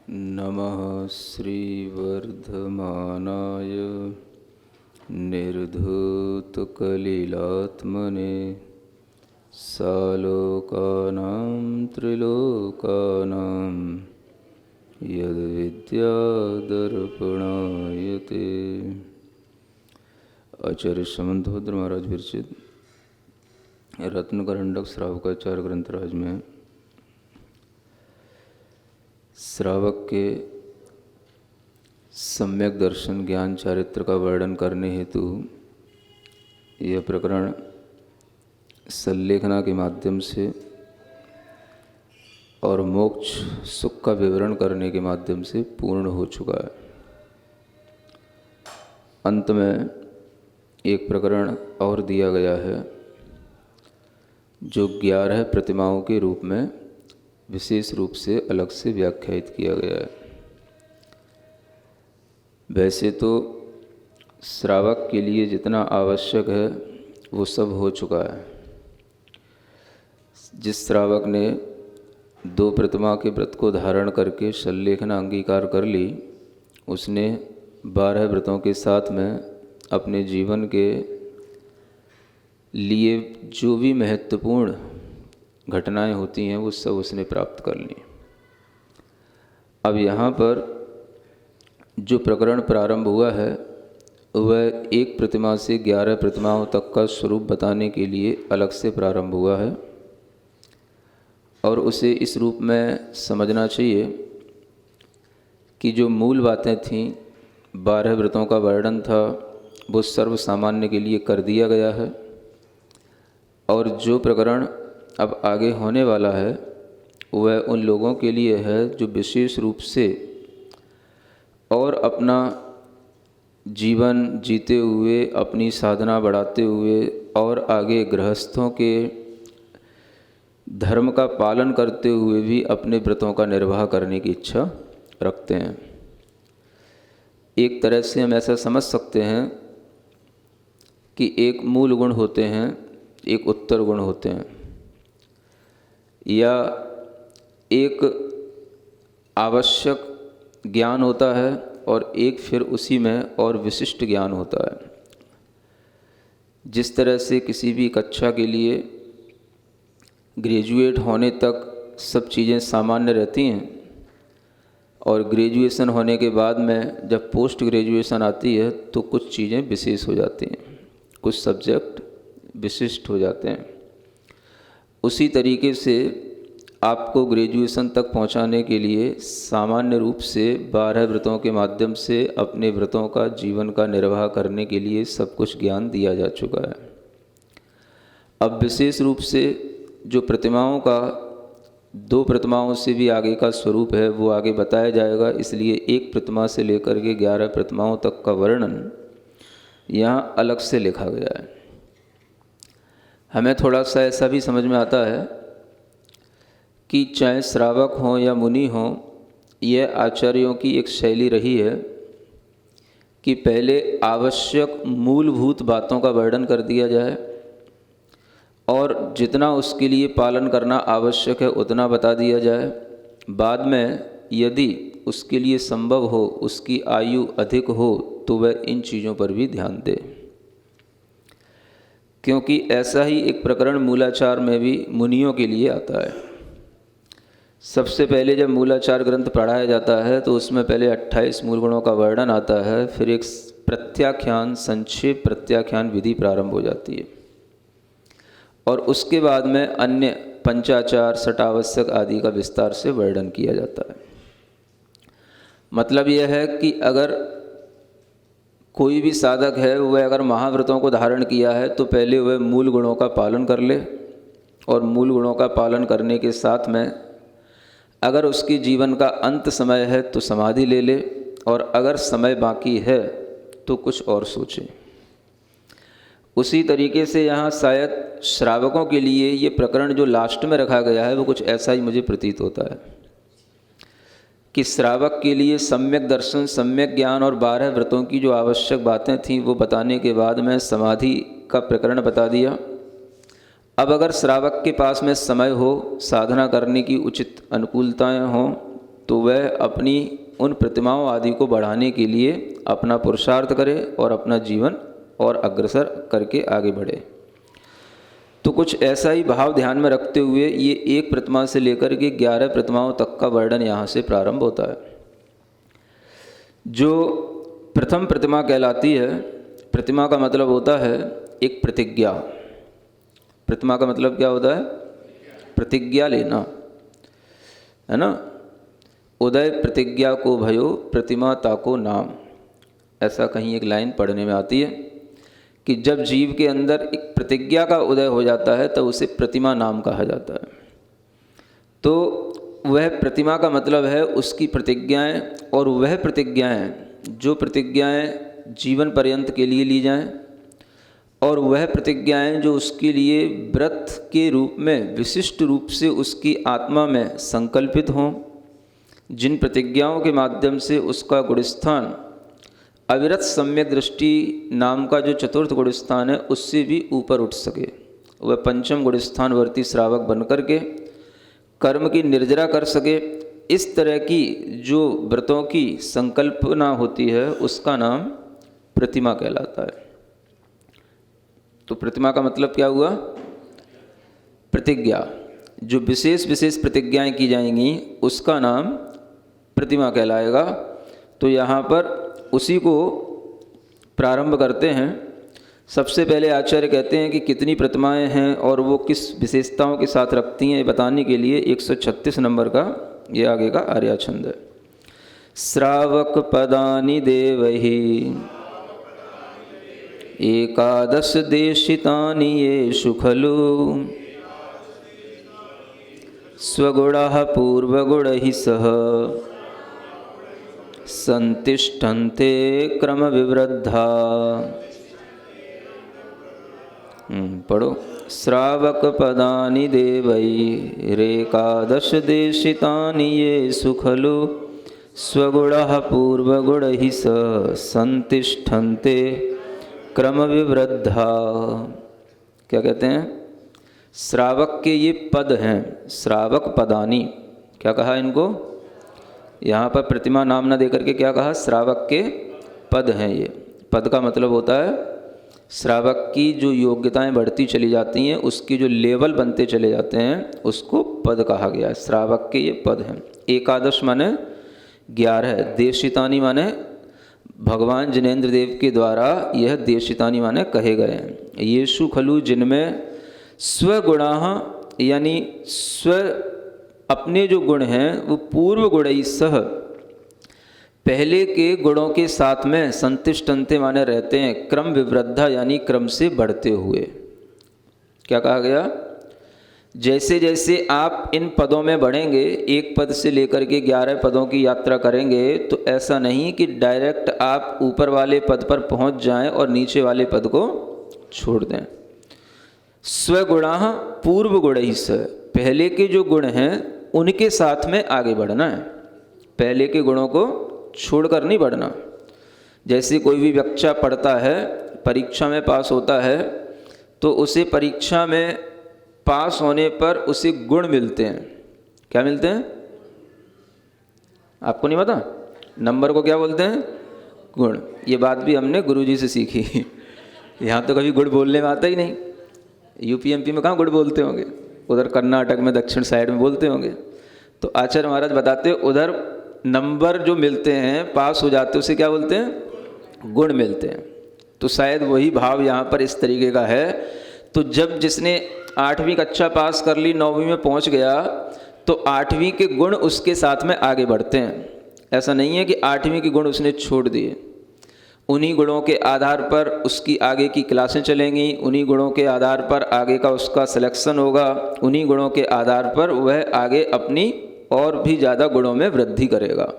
नमः श्रीवर्धमानाय निर्धूतकलिलात्मने सालोकानां त्रिलोकानां यद्विद्यादर्पणायते। आचार्य समंतभद्र महाराज विरचित रत्नकरंडक श्रावकाचार्य ग्रंथराज में श्रावक के सम्यक दर्शन ज्ञान चारित्र का वर्णन करने हेतु यह प्रकरण संलेखना के माध्यम से और मोक्ष सुख का विवरण करने के माध्यम से पूर्ण हो चुका है। अंत में एक प्रकरण और दिया गया है जो 11 प्रतिमाओं के रूप में विशेष रूप से अलग से व्याख्यायित किया गया है। वैसे तो श्रावक के लिए जितना आवश्यक है वो सब हो चुका है। जिस श्रावक ने 2 प्रतिमा के व्रत को धारण करके संलेखना अंगीकार कर ली, उसने 12 व्रतों के साथ में अपने जीवन के लिए जो भी महत्वपूर्ण घटनाएं होती हैं वो सब उसने प्राप्त कर ली। अब यहाँ पर जो प्रकरण प्रारंभ हुआ है वह एक प्रतिमा से 11 प्रतिमाओं तक का स्वरूप बताने के लिए अलग से प्रारंभ हुआ है और उसे इस रूप में समझना चाहिए कि जो मूल बातें थीं, 12 व्रतों का वर्णन था, वो सर्व सामान्य के लिए कर दिया गया है और जो प्रकरण अब आगे होने वाला है वह उन लोगों के लिए है जो विशेष रूप से और अपना जीवन जीते हुए, अपनी साधना बढ़ाते हुए और आगे गृहस्थों के धर्म का पालन करते हुए भी अपने व्रतों का निर्वाह करने की इच्छा रखते हैं। एक तरह से हम ऐसा समझ सकते हैं कि एक मूल गुण होते हैं, एक उत्तर गुण होते हैं, या एक आवश्यक ज्ञान होता है और एक फिर उसी में और विशिष्ट ज्ञान होता है। जिस तरह से किसी भी कक्षा के लिए ग्रेजुएट होने तक सब चीज़ें सामान्य रहती हैं और ग्रेजुएशन होने के बाद में जब पोस्ट ग्रेजुएशन आती है तो कुछ चीज़ें विशेष हो जाती हैं, कुछ सब्जेक्ट विशिष्ट हो जाते हैं। उसी तरीके से आपको ग्रेजुएशन तक पहुंचाने के लिए सामान्य रूप से 12 व्रतों के माध्यम से अपने व्रतों का जीवन का निर्वाह करने के लिए सब कुछ ज्ञान दिया जा चुका है। अब विशेष रूप से जो प्रतिमाओं का 2 प्रतिमाओं से भी आगे का स्वरूप है वो आगे बताया जाएगा, इसलिए एक प्रतिमा से लेकर के 11 प्रतिमाओं तक का वर्णन यहाँ अलग से लिखा गया है। हमें थोड़ा सा ऐसा भी समझ में आता है कि चाहे श्रावक हों या मुनि हों, यह आचार्यों की एक शैली रही है कि पहले आवश्यक मूलभूत बातों का वर्णन कर दिया जाए और जितना उसके लिए पालन करना आवश्यक है उतना बता दिया जाए। बाद में यदि उसके लिए संभव हो, उसकी आयु अधिक हो, तो वह इन चीज़ों पर भी ध्यान दे, क्योंकि ऐसा ही एक प्रकरण मूलाचार में भी मुनियों के लिए आता है। सबसे पहले जब मूलाचार ग्रंथ पढ़ाया जाता है तो उसमें पहले 28 मूल गुणों का वर्णन आता है, फिर एक प्रत्याख्यान, संक्षेप प्रत्याख्यान विधि प्रारंभ हो जाती है और उसके बाद में अन्य पंचाचार, षटावश्यक आदि का विस्तार से वर्णन किया जाता है। मतलब यह है कि अगर कोई भी साधक है वह अगर महाव्रतों को धारण किया है तो पहले वह मूल गुणों का पालन कर ले और मूल गुणों का पालन करने के साथ में अगर उसके जीवन का अंत समय है तो समाधि ले ले और अगर समय बाकी है तो कुछ और सोचे। उसी तरीके से यहाँ शायद श्रावकों के लिए ये प्रकरण जो लास्ट में रखा गया है वो कुछ ऐसा ही मुझे प्रतीत होता है कि श्रावक के लिए सम्यक दर्शन, सम्यक ज्ञान और 12 व्रतों की जो आवश्यक बातें थीं वो बताने के बाद में समाधि का प्रकरण बता दिया। अब अगर श्रावक के पास में समय हो, साधना करने की उचित अनुकूलताएं हों, तो वह अपनी उन प्रतिमाओं आदि को बढ़ाने के लिए अपना पुरुषार्थ करे और अपना जीवन और अग्रसर करके आगे बढ़े। तो कुछ ऐसा ही भाव ध्यान में रखते हुए ये एक प्रतिमा से लेकर के 11 प्रतिमाओं तक का वर्णन यहाँ से प्रारंभ होता है। जो प्रथम प्रतिमा कहलाती है, प्रतिमा का मतलब होता है एक प्रतिज्ञा। प्रतिमा का मतलब क्या होता है? प्रतिज्ञा लेना, है ना। उदय प्रतिज्ञा को भयो, प्रतिमा ताको नाम, ऐसा कहीं एक लाइन पढ़ने में आती है कि जब जीव के अंदर एक प्रतिज्ञा का उदय हो जाता है तब उसे प्रतिमा नाम कहा जाता है। तो वह प्रतिमा का मतलब है उसकी प्रतिज्ञाएं, और वह प्रतिज्ञाएं जो प्रतिज्ञाएं जीवन पर्यंत के लिए ली जाएं, और वह प्रतिज्ञाएं जो उसके लिए व्रत के रूप में विशिष्ट रूप से उसकी आत्मा में संकल्पित हों, जिन प्रतिज्ञाओं के माध्यम से उसका गुणस्थान अविरत सम्यक दृष्टि नाम का जो चतुर्थ गुणस्थान है उससे भी ऊपर उठ सके, वह पंचम गुणस्थानवर्ती श्रावक बनकर के कर्म की निर्जरा कर सके। इस तरह की जो व्रतों की संकल्पना होती है उसका नाम प्रतिमा कहलाता है। तो प्रतिमा का मतलब क्या हुआ? प्रतिज्ञा। जो विशेष विशेष प्रतिज्ञाएं की जाएंगी उसका नाम प्रतिमा कहलाएगा। तो यहाँ पर उसी को प्रारंभ करते हैं। सबसे पहले आचार्य कहते हैं कि कितनी प्रतिमाएं हैं और वो किस विशेषताओं के साथ रखती हैं, बताने के लिए 136 नंबर का ये आगे का आर्या छंद है। श्रावक पदानि देवहि एकादश देशितानि येषु खलु स्वगुणाः पूर्वगुणैः सह संतिष्ठन्ते क्रम विवृद्धा। पढ़ो। श्रावक पदानि देवैरेकादश देशितानि येषु खलु स्वगुणाः पूर्वगुणैः सह संतिष्ठन्ते क्रम विवृद्धा। क्या कहते हैं? श्रावक के ये पद हैं, श्रावक पदानी। क्या कहा इनको? यहाँ पर प्रतिमा नाम न देकर के क्या कहा? श्रावक के पद हैं। ये पद का मतलब होता है श्रावक की जो योग्यताएं बढ़ती चली जाती हैं, उसकी जो लेवल बनते चले जाते हैं, उसको पद कहा गया है। श्रावक के ये पद हैं। एकादश माने 11, देशितानी माने भगवान जिनेंद्र देव के द्वारा यह देशितानी माने कहे गए हैं। येषु खलु, जिनमें स्वगुणाः यानी स्व अपने जो गुण हैं वो पूर्व गुणैः सह पहले के गुणों के साथ में संतिष्ठन्ते माने रहते हैं, क्रम विवृद्धा यानी क्रम से बढ़ते हुए। क्या कहा गया? जैसे जैसे आप इन पदों में बढ़ेंगे, एक पद से लेकर के 11 पदों की यात्रा करेंगे, तो ऐसा नहीं कि डायरेक्ट आप ऊपर वाले पद पर पहुंच जाएं और नीचे वाले पद को छोड़ दें। स्वगुणाः पूर्व गुणैः सह, पहले के जो गुण हैं उनके साथ में आगे बढ़ना है, पहले के गुणों को छोड़कर नहीं बढ़ना। जैसे कोई भी बच्चा पढ़ता है, परीक्षा में पास होता है, तो उसे परीक्षा में पास होने पर उसे गुण मिलते हैं। क्या मिलते हैं? आपको नहीं पता? नंबर को क्या बोलते हैं? गुण। ये बात भी हमने गुरुजी से सीखी। यहाँ तो कभी गुण बोलने में आता ही नहीं। यूपी-एमपी में कहाँ गुण बोलते होंगे? उधर कर्नाटक में दक्षिण साइड में बोलते होंगे। तो आचार्य महाराज बताते हैं उधर नंबर जो मिलते हैं, पास हो जाते हैं, उसे क्या बोलते हैं? गुण मिलते हैं। तो शायद वही भाव यहाँ पर इस तरीके का है। तो जब जिसने 8वीं कक्षा पास कर ली, 9वीं में पहुँच गया, तो 8वीं के गुण उसके साथ में आगे बढ़ते हैं। ऐसा नहीं है कि 8वीं के गुण उसने छोड़ दिए। उन्हीं गुणों के आधार पर उसकी आगे की क्लासें चलेंगी, उन्हीं गुणों के आधार पर आगे का उसका सिलेक्शन होगा, उन्हीं गुणों के आधार पर वह आगे अपनी और भी ज़्यादा गुणों में वृद्धि करेगा।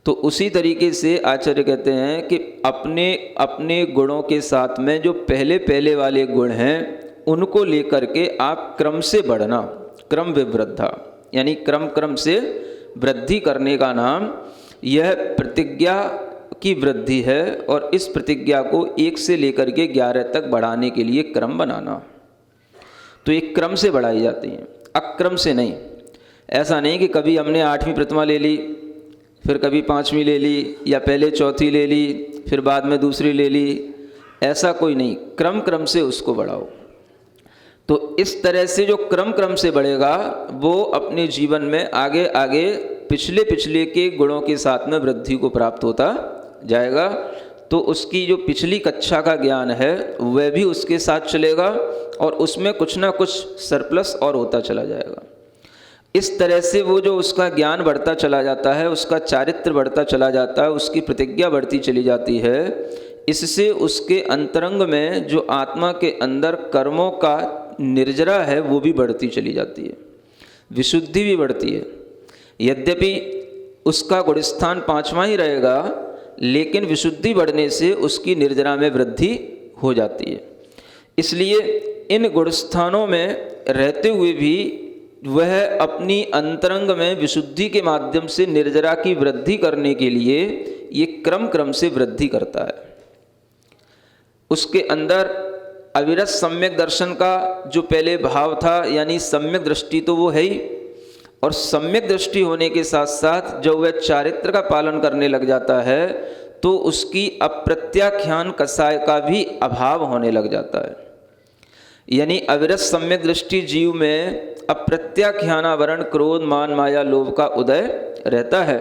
तो उसी तरीके से आचार्य कहते हैं कि अपने अपने गुणों के साथ में जो पहले पहले वाले गुण हैं उनको लेकर के आप क्रम से बढ़ना, क्रम विवृद्धा यानी क्रम क्रम से वृद्धि करने का नाम यह प्रतिज्ञा की वृद्धि है। और इस प्रतिज्ञा को 1 से लेकर के 11 तक बढ़ाने के लिए क्रम बनाना। तो एक क्रम से बढ़ाई जाती है, अक्रम से नहीं। ऐसा नहीं कि कभी हमने 8वीं प्रतिमा ले ली, फिर कभी 5वीं ले ली, या पहले 4थी ले ली, फिर बाद में दूसरी ले ली, ऐसा कोई नहीं। क्रम क्रम से उसको बढ़ाओ। तो इस तरह से जो क्रम क्रम से बढ़ेगा वो अपने जीवन में आगे आगे पिछले के गुणों के साथ में वृद्धि को प्राप्त होता जाएगा। तो उसकी जो पिछली कक्षा का ज्ञान है वह भी उसके साथ चलेगा और उसमें कुछ ना कुछ सरप्लस और होता चला जाएगा। इस तरह से वो जो उसका ज्ञान बढ़ता चला जाता है, उसका चारित्र बढ़ता चला जाता है, उसकी प्रतिज्ञा बढ़ती चली जाती है। इससे उसके अंतरंग में जो आत्मा के अंदर कर्मों का निर्जरा है वो भी बढ़ती चली जाती है, विशुद्धि भी बढ़ती है। यद्यपि उसका गुणस्थान 5वां ही रहेगा, लेकिन विशुद्धि बढ़ने से उसकी निर्जरा में वृद्धि हो जाती है। इसलिए इन गुणस्थानों में रहते हुए भी वह अपनी अंतरंग में विशुद्धि के माध्यम से निर्जरा की वृद्धि करने के लिए ये क्रम क्रम से वृद्धि करता है। उसके अंदर अविरत सम्यक दर्शन का जो पहले भाव था, यानी सम्यक दृष्टि तो वो है ही, और सम्यक दृष्टि होने के साथ साथ जब वह चारित्र का पालन करने लग जाता है तो उसकी अप्रत्याख्यान कसाय का भी अभाव होने लग जाता है। यानी अविरत सम्यक दृष्टि जीव में अप्रत्याख्यानावरण क्रोध मान माया लोभ का उदय रहता है,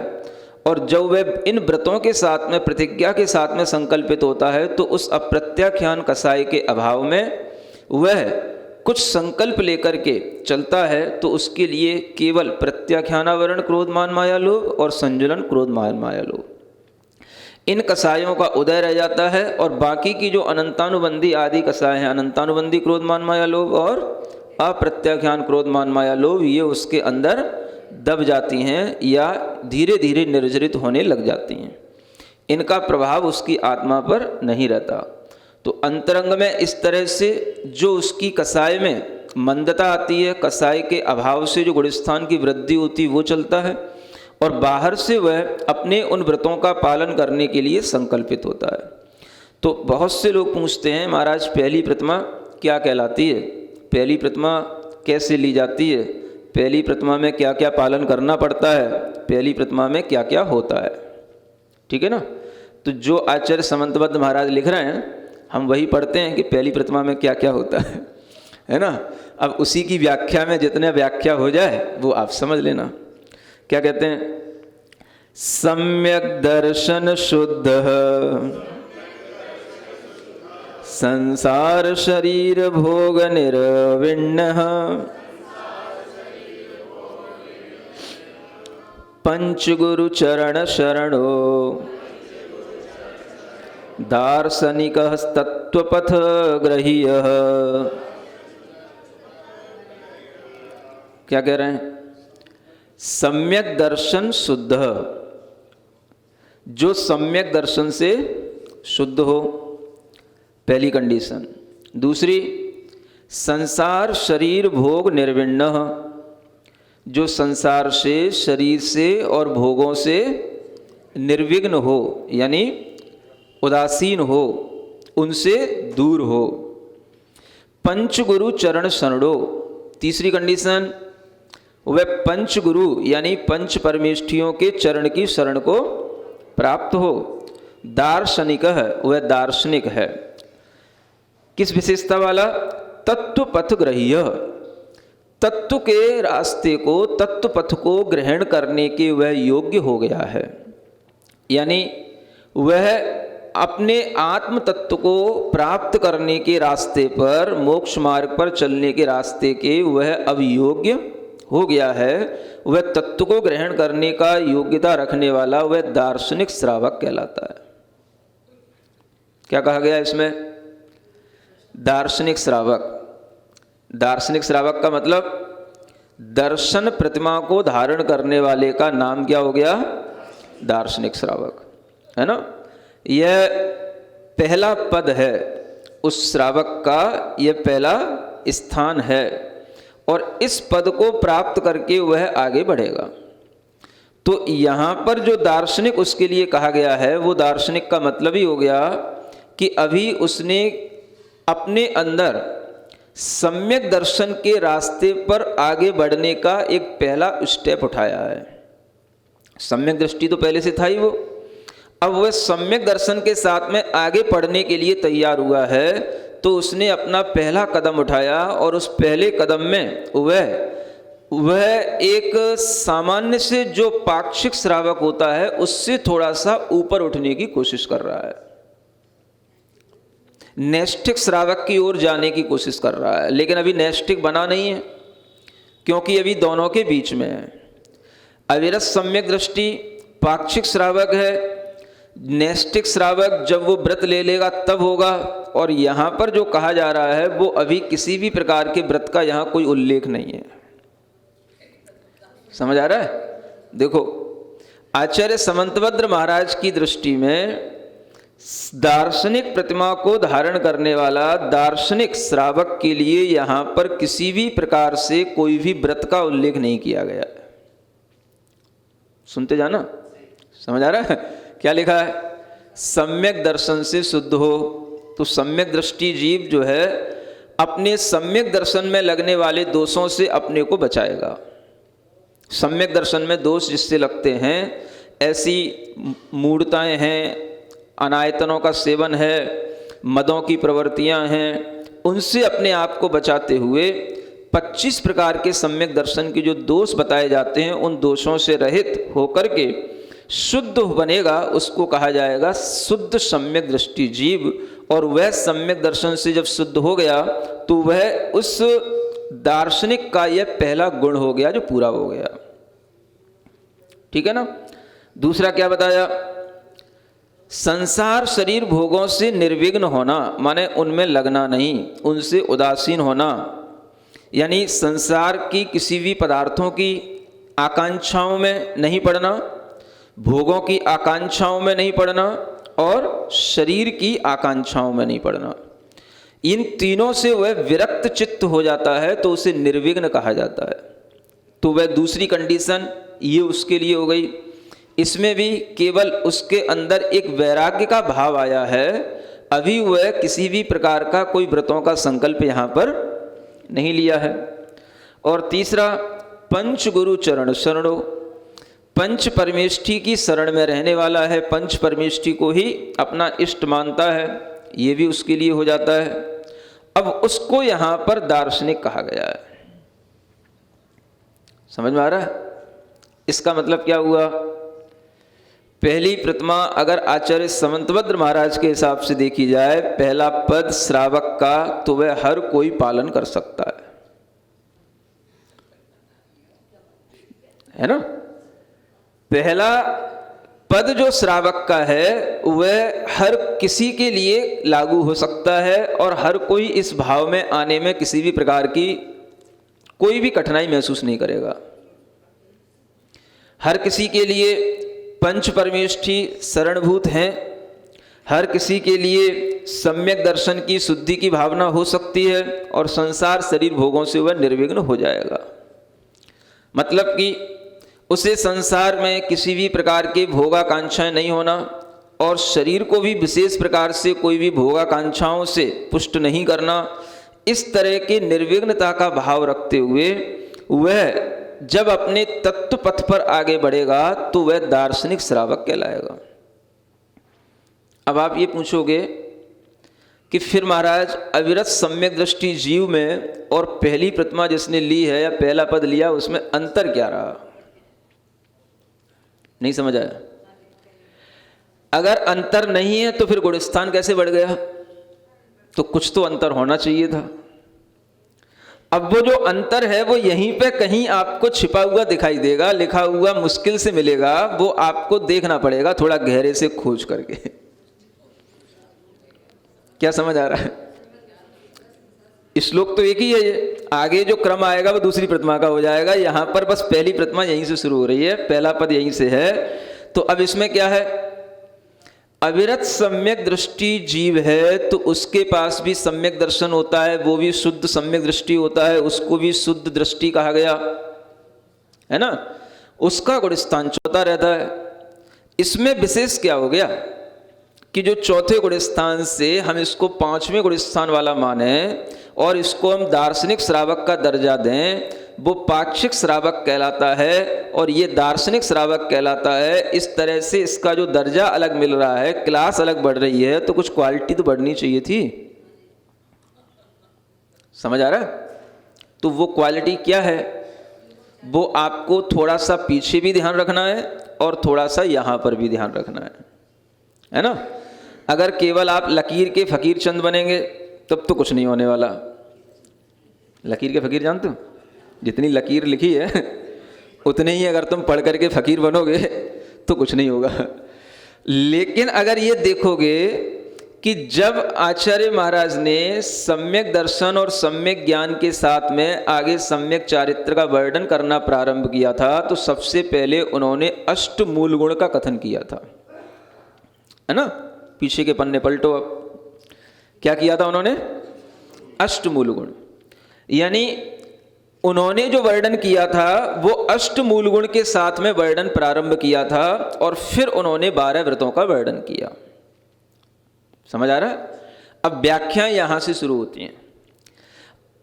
और जब वह इन व्रतों के साथ में प्रतिज्ञा के साथ में संकल्पित होता है तो उस अप्रत्याख्यान कसाय के अभाव में वह कुछ संकल्प लेकर के चलता है, तो उसके लिए केवल प्रत्याख्यानावरण क्रोध मान माया लोभ और संजुलन क्रोध मान माया लोभ, इन कसायों का उदय रह जाता है। और बाकी की जो अनंतानुबंधी आदि कसाय हैं, अनंतानुबंधी क्रोध मान माया लोभ और अप्रत्याख्यान क्रोध मान माया लोभ, ये उसके अंदर दब जाती हैं या धीरे धीरे निर्जरित होने लग जाती हैं। इनका प्रभाव उसकी आत्मा पर नहीं रहता। तो अंतरंग में इस तरह से जो उसकी कसाय में मंदता आती है, कसाय के अभाव से जो गुणस्थान की वृद्धि होती है वो चलता है, और बाहर से वह अपने उन व्रतों का पालन करने के लिए संकल्पित होता है। तो बहुत से लोग पूछते हैं, महाराज पहली प्रतिमा क्या कहलाती है, पहली प्रतिमा कैसे ली जाती है, पहली प्रतिमा में क्या क्या पालन करना पड़ता है, पहली प्रतिमा में क्या क्या होता है। ठीक है ना। तो जो आचार्य समंतबद्ध महाराज लिख रहे हैं हम वही पढ़ते हैं कि पहली प्रतिमा में क्या क्या होता है ना। अब उसी की व्याख्या में जितने व्याख्या हो जाए वो आप समझ लेना। क्या कहते हैं, सम्यक दर्शन शुद्ध संसार शरीर भोग निर्विण्ण पंचगुरु चरण शरणो दार्शनिक तत्वपथ ग्रहीय। क्या कह रहे हैं, सम्यक दर्शन शुद्ध, जो सम्यक दर्शन से शुद्ध हो, पहली कंडीशन। दूसरी, संसार शरीर भोग निर्विण्ण, जो संसार से शरीर से और भोगों से निर्विघ्न हो, यानी उदासीन हो, उनसे दूर हो। पंचगुरु चरण शरणो, तीसरी कंडीशन, वह पंचगुरु यानी पंच परमेष्ठियों के चरण की शरण को प्राप्त हो। दार्शनिक है, वह दार्शनिक है। किस विशेषता वाला, तत्व पथ ग्रहीय, तत्व के रास्ते को, तत्व पथ को ग्रहण करने के वह योग्य हो गया है। यानी वह अपने आत्म तत्व को प्राप्त करने के रास्ते पर, मोक्ष मार्ग पर चलने के रास्ते के वह अब योग्य हो गया है। वह तत्व को ग्रहण करने का योग्यता रखने वाला वह दार्शनिक श्रावक कहलाता है। क्या कहा गया इसमें, दार्शनिक श्रावक। दार्शनिक श्रावक का मतलब दर्शन प्रतिमा को धारण करने वाले का नाम क्या हो गया, दार्शनिक श्रावक, है ना। यह पहला पद है उस श्रावक का, यह पहला स्थान है, और इस पद को प्राप्त करके वह आगे बढ़ेगा। तो यहाँ पर जो दार्शनिक उसके लिए कहा गया है, वो दार्शनिक का मतलब ही हो गया कि अभी उसने अपने अंदर सम्यक दर्शन के रास्ते पर आगे बढ़ने का एक पहला स्टेप उठाया है। सम्यक दृष्टि तो पहले से था ही वो, अब वह सम्यक दर्शन के साथ में आगे बढ़ने के लिए तैयार हुआ है, तो उसने अपना पहला कदम उठाया और उस पहले कदम में वह एक सामान्य से जो पाक्षिक श्रावक होता है उससे थोड़ा सा ऊपर उठने की कोशिश कर रहा है, नैष्ठिक श्रावक की ओर जाने की कोशिश कर रहा है। लेकिन अभी नैष्ठिक बना नहीं है, क्योंकि अभी दोनों के बीच में है। अविरत सम्यक दृष्टि पाक्षिक श्रावक है, नैष्ठिक श्रावक जब वो व्रत ले लेगा तब होगा। और यहाँ पर जो कहा जा रहा है वो अभी किसी भी प्रकार के व्रत का यहाँ कोई उल्लेख नहीं है। समझ आ रहा है? देखो, आचार्य समंतभद्र महाराज की दृष्टि में दार्शनिक प्रतिमा को धारण करने वाला दार्शनिक श्रावक के लिए यहाँ पर किसी भी प्रकार से कोई भी व्रत का उल्लेख नहीं किया गया है। सुनते जाना, समझ आ रहा है क्या लिखा है? सम्यक दर्शन से शुद्ध हो। तो सम्यक दृष्टि जीव जो है अपने सम्यक दर्शन में लगने वाले दोषों से अपने को बचाएगा। सम्यक दर्शन में दोष जिससे लगते हैं, ऐसी मूढ़ताएं हैं, अनायतनों का सेवन है, मदों की प्रवृत्तियां हैं, उनसे अपने आप को बचाते हुए 25 प्रकार के सम्यक दर्शन के जो दोष बताए जाते हैं उन दोषों से रहित होकर के शुद्ध बनेगा, उसको कहा जाएगा शुद्ध सम्यक दृष्टि जीव। और वह सम्यक दर्शन से जब शुद्ध हो गया तो वह उस दार्शनिक का यह पहला गुण हो गया जो पूरा हो गया। ठीक है ना? दूसरा क्या बताया? संसार शरीर भोगों से निर्विघ्न होना, माने उनमें लगना नहीं, उनसे उदासीन होना, यानी संसार की किसी भी पदार्थों की आकांक्षाओं में नहीं पड़ना, भोगों की आकांक्षाओं में नहीं पड़ना और शरीर की आकांक्षाओं में नहीं पड़ना। इन तीनों से वह विरक्त चित्त हो जाता है तो उसे निर्विघ्न कहा जाता है। तो वह दूसरी कंडीशन ये उसके लिए हो गई। इसमें भी केवल उसके अंदर एक वैराग्य का भाव आया है, अभी वह किसी भी प्रकार का कोई व्रतों का संकल्प यहाँ पर नहीं लिया है। और तीसरा, पंच गुरु चरण शरणो, पंच परमेष्ठी की शरण में रहने वाला है, पंच परमेष्ठी को ही अपना इष्ट मानता है, ये भी उसके लिए हो जाता है। अब उसको यहाँ पर दार्शनिक कहा गया है। समझ में आ रहा है? इसका मतलब क्या हुआ? पहली प्रतिमा अगर आचार्य समंतभद्र महाराज के हिसाब से देखी जाए, पहला पद श्रावक का तो वह हर कोई पालन कर सकता है ना? पहला पद जो श्रावक का है वह हर किसी के लिए लागू हो सकता है और हर कोई इस भाव में आने में किसी भी प्रकार की कोई भी कठिनाई महसूस नहीं करेगा। हर किसी के लिए पंच परमेष्ठी शरणभूत हैं, हर किसी के लिए सम्यक दर्शन की शुद्धि की भावना हो सकती है और संसार शरीर भोगों से वह निर्विघ्न हो जाएगा। मतलब कि उसे संसार में किसी भी प्रकार के भोगाकांक्षाएं नहीं होना और शरीर को भी विशेष प्रकार से कोई भी भोगाकांक्षाओं से पुष्ट नहीं करना। इस तरह के निर्विघ्नता का भाव रखते हुए वह जब अपने तत्व पथ पर आगे बढ़ेगा तो वह दार्शनिक श्रावक कहलाएगा। अब आप ये पूछोगे कि फिर महाराज अविरत सम्यक दृष्टि जीव में और पहली प्रतिमा जिसने ली है या पहला पद लिया उसमें अंतर क्या रहा? नहीं समझ आया? अगर अंतर नहीं है तो फिर गुणस्थान कैसे बढ़ गया? तो कुछ तो अंतर होना चाहिए था। अब वो जो अंतर है वो यहीं पे कहीं आपको छिपा हुआ दिखाई देगा, लिखा हुआ मुश्किल से मिलेगा, वो आपको देखना पड़ेगा थोड़ा गहरे से खोज करके। क्या समझ आ रहा है? श्लोक तो एक ही है, ये आगे जो क्रम आएगा वो दूसरी प्रतिमा का हो जाएगा। यहाँ पर बस पहली प्रतिमा यहीं से शुरू हो रही है, पहला पद यहीं से है। तो अब इसमें क्या है? अविरत सम्यक दृष्टि जीव है तो उसके पास भी सम्यक दर्शन होता है, वो भी शुद्ध सम्यक दृष्टि होता है, उसको भी शुद्ध दृष्टि कहा गया है ना। उसका गुणस्थान चौथा रहता है। इसमें विशेष क्या हो गया कि जो चौथे गुण स्थान से हम इसको पांचवें गुण स्थान वाला माने और इसको हम दार्शनिक श्रावक का दर्जा दें, वो पाक्षिक श्रावक कहलाता है और ये दार्शनिक श्रावक कहलाता है। इस तरह से इसका जो दर्जा अलग मिल रहा है, क्लास अलग बढ़ रही है, तो कुछ क्वालिटी तो बढ़नी चाहिए थी। समझ आ रहा है? तो वो क्वालिटी क्या है, वो आपको थोड़ा सा पीछे भी ध्यान रखना है और थोड़ा सा यहाँ पर भी ध्यान रखना है ना। अगर केवल आप लकीर के फकीर चंद बनेंगे तब तो कुछ नहीं होने वाला। लकीर के फकीर जानते हो? जितनी लकीर लिखी है उतने ही अगर तुम पढ़ करके फकीर बनोगे तो कुछ नहीं होगा। लेकिन अगर ये देखोगे कि जब आचार्य महाराज ने सम्यक दर्शन और सम्यक ज्ञान के साथ में आगे सम्यक चारित्र का वर्णन करना प्रारंभ किया था, तो सबसे पहले उन्होंने अष्ट मूल गुण का कथन किया था, है ना। पीछे के पन्ने पलटो, अब क्या किया था उन्होंने? अष्ट मूल गुण, यानी उन्होंने जो वर्णन किया था वो अष्ट मूल गुण के साथ में वर्णन प्रारंभ किया था और फिर उन्होंने 12 व्रतों का वर्णन किया। समझ आ रहा है? अब व्याख्याएं यहां से शुरू होती हैं।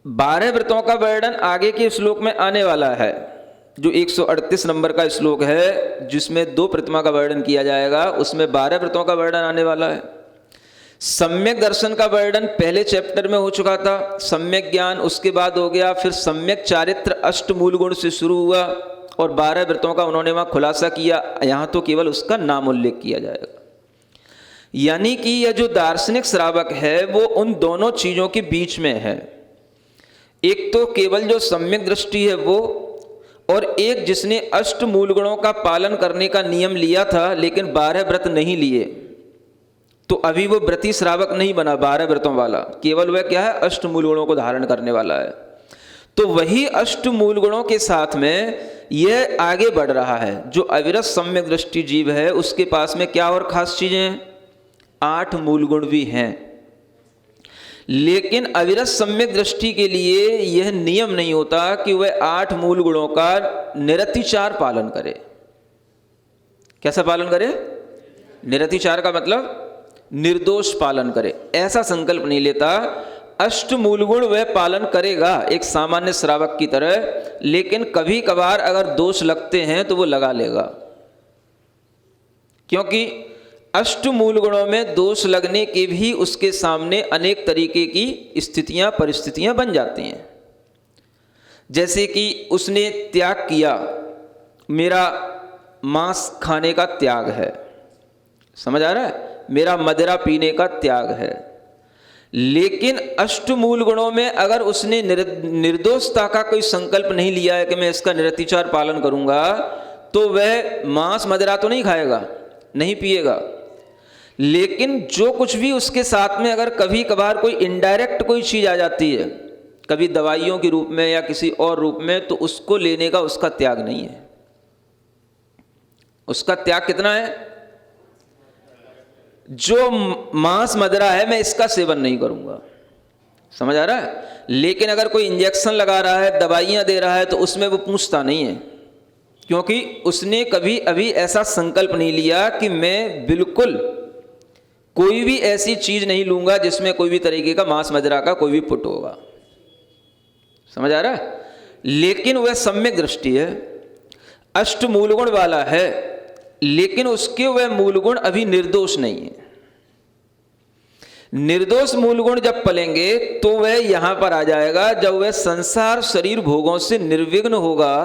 12 व्रतों का वर्णन आगे के श्लोक में आने वाला है, जो 138 नंबर का श्लोक है, जिसमें 2 प्रतिमा का वर्णन किया जाएगा, उसमें 12 व्रतों का वर्णन आने वाला है। सम्यक दर्शन का वर्णन पहले चैप्टर में हो चुका था, सम्यक ज्ञान उसके बाद हो गया, फिर सम्यक चारित्र अष्ट मूल गुण से शुरू हुआ और 12 व्रतों का उन्होंने वहां खुलासा किया। यहां तो केवल उसका नाम उल्लेख किया जाएगा। यानी कि यह जो दार्शनिक श्रावक है वो उन दोनों चीजों के बीच में है। एक तो केवल जो सम्यक दृष्टि है वो, और एक जिसने अष्ट मूल गुणों का पालन करने का नियम लिया था लेकिन 12 व्रत नहीं लिए, तो अभी वो व्रती श्रावक नहीं बना 12 व्रतों वाला, केवल वह क्या है? अष्ट मूल गुणों को धारण करने वाला है। तो वही अष्ट मूल गुणों के साथ में यह आगे बढ़ रहा है। जो अविरत सम्यक दृष्टि जीव है उसके पास में क्या और खास चीजें हैं? 8 मूल गुण भी हैं। लेकिन अविरत सम्यक दृष्टि के लिए यह नियम नहीं होता कि वह 8 मूल गुणों का निरतिचार पालन करे। कैसा पालन करे? निरतिचार का मतलब निर्दोष पालन करे, ऐसा संकल्प नहीं लेता। अष्ट मूल गुण वह पालन करेगा एक सामान्य श्रावक की तरह, लेकिन कभी कभार अगर दोष लगते हैं तो वो लगा लेगा, क्योंकि अष्ट मूल गुणों में दोष लगने के भी उसके सामने अनेक तरीके की स्थितियां परिस्थितियां बन जाती हैं। जैसे कि उसने त्याग किया, मेरा मांस खाने का त्याग है, समझ आ रहा है, मेरा मदिरा पीने का त्याग है। लेकिन अष्ट मूल गुणों में अगर उसने निर्दोषता का कोई संकल्प नहीं लिया है कि मैं इसका निरतिचार पालन करूंगा, तो वह मांस मदिरा तो नहीं खाएगा, नहीं पिएगा। लेकिन जो कुछ भी उसके साथ में अगर कभी कभार कोई इनडायरेक्ट कोई चीज आ जाती है, कभी दवाइयों के रूप में या किसी और रूप में, तो उसको लेने का उसका त्याग नहीं है। उसका त्याग कितना है? जो मांस मदिरा है मैं इसका सेवन नहीं करूंगा, समझ आ रहा है। लेकिन अगर कोई इंजेक्शन लगा रहा है, दवाइयां दे रहा है, तो उसमें वो पूछता नहीं है, क्योंकि उसने कभी अभी ऐसा संकल्प नहीं लिया कि मैं बिल्कुल कोई भी ऐसी चीज नहीं लूंगा जिसमें कोई भी तरीके का मांस मदिरा का कोई भी पुट होगा, समझ आ रहा है। लेकिन वह सम्यक दृष्टि है, अष्ट मूल गुण वाला है, लेकिन उसके वह मूल गुण अभी निर्दोष नहीं है। निर्दोष मूल गुण जब पलेंगे तो वह यहां पर आ जाएगा, जब वह संसार शरीर भोगों से निर्विघ्न होगा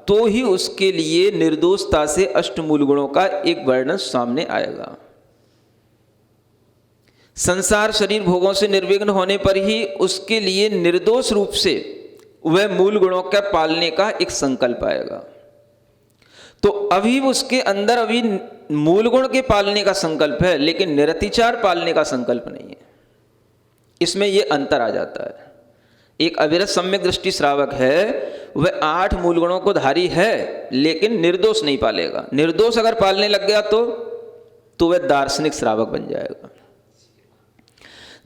तो ही उसके लिए निर्दोषता से अष्ट मूल गुणों का एक वर्णन सामने आएगा। संसार शरीर भोगों से निर्विघ्न होने पर ही उसके लिए निर्दोष रूप से वह मूल गुणों का पालने का एक संकल्प आएगा। तो अभी उसके अंदर अभी मूल गुण के पालने का संकल्प है, लेकिन निरतिचार पालने का संकल्प नहीं है। इसमें यह अंतर आ जाता है। एक अविरत सम्यक दृष्टि श्रावक है, वह 8 मूल गुणों को धारी है, लेकिन निर्दोष नहीं पालेगा। निर्दोष अगर पालने लग गया तो वह दार्शनिक श्रावक बन जाएगा।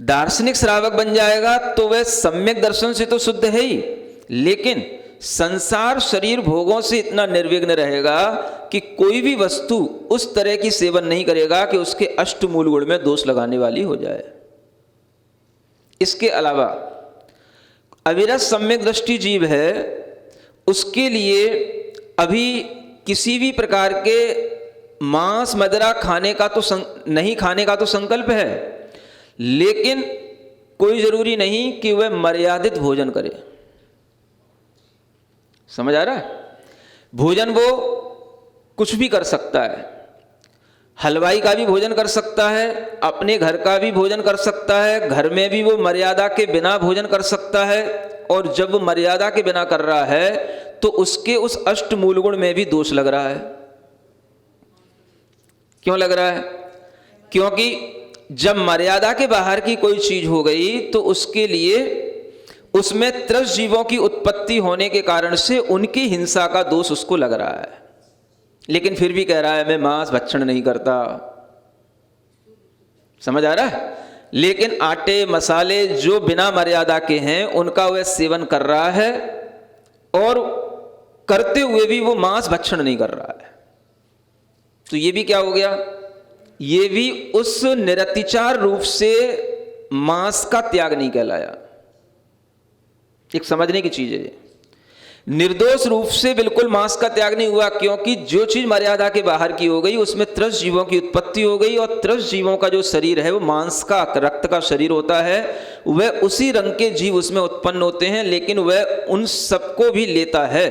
दार्शनिक श्रावक बन जाएगा तो वह सम्यक दर्शन से तो शुद्ध है ही, लेकिन संसार शरीर भोगों से इतना निर्विघ्न रहेगा कि कोई भी वस्तु उस तरह की सेवन नहीं करेगा कि उसके अष्टमूल गुण में दोष लगाने वाली हो जाए। इसके अलावा अविरत सम्यक दृष्टि जीव है, उसके लिए अभी किसी भी प्रकार के मांस मदिरा खाने का तो नहीं खाने का तो संकल्प है, लेकिन कोई जरूरी नहीं कि वह मर्यादित भोजन करे। समझ आ रहा है? भोजन वो कुछ भी कर सकता है, हलवाई का भी भोजन कर सकता है, अपने घर का भी भोजन कर सकता है, घर में भी वो मर्यादा के बिना भोजन कर सकता है। और जब वो मर्यादा के बिना कर रहा है तो उसके उस अष्टमूल गुण में भी दोष लग रहा है। क्यों लग रहा है? क्योंकि जब मर्यादा के बाहर की कोई चीज हो गई तो उसके लिए उसमें त्रस जीवों की उत्पत्ति होने के कारण से उनकी हिंसा का दोष उसको लग रहा है, लेकिन फिर भी कह रहा है मैं मांस भक्षण नहीं करता। समझ आ रहा है? लेकिन आटे मसाले जो बिना मर्यादा के हैं उनका वह सेवन कर रहा है, और करते हुए भी वो मांस भक्षण नहीं कर रहा है। तो ये भी क्या हो गया? ये भी उस निरतिचार रूप से मांस का त्याग नहीं कहलाया। एक समझने की चीज है ये। निर्दोष रूप से बिल्कुल मांस का त्याग नहीं हुआ, क्योंकि जो चीज मर्यादा के बाहर की हो गई उसमें त्रस जीवों की उत्पत्ति हो गई, और त्रस जीवों का जो शरीर है वो मांस का रक्त का शरीर होता है। वह उसी रंग के जीव उसमें उत्पन्न होते हैं, लेकिन वह उन सबको भी लेता है।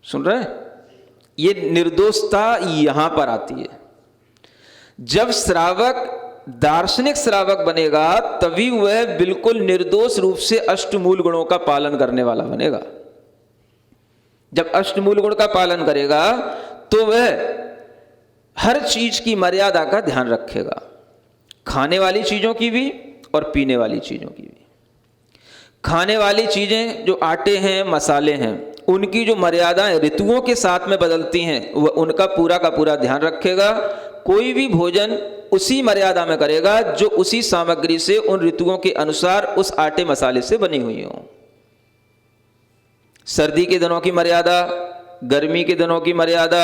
सुन रहे हैं? ये निर्दोषता यहां पर आती है। जब श्रावक दार्शनिक श्रावक बनेगा तभी वह बिल्कुल निर्दोष रूप से अष्टमूल गुणों का पालन करने वाला बनेगा। जब अष्टमूल गुण का पालन करेगा तो वह हर चीज की मर्यादा का ध्यान रखेगा, खाने वाली चीजों की भी और पीने वाली चीजों की भी। खाने वाली चीजें जो आटे हैं, मसाले हैं, उनकी जो मर्यादाएं ऋतुओं के साथ में बदलती हैं वह उनका पूरा का पूरा ध्यान रखेगा। कोई भी भोजन उसी मर्यादा में करेगा जो उसी सामग्री से उन ऋतुओं के अनुसार उस आटे मसाले से बनी हुई हो। सर्दी के दिनों की मर्यादा, गर्मी के दिनों की मर्यादा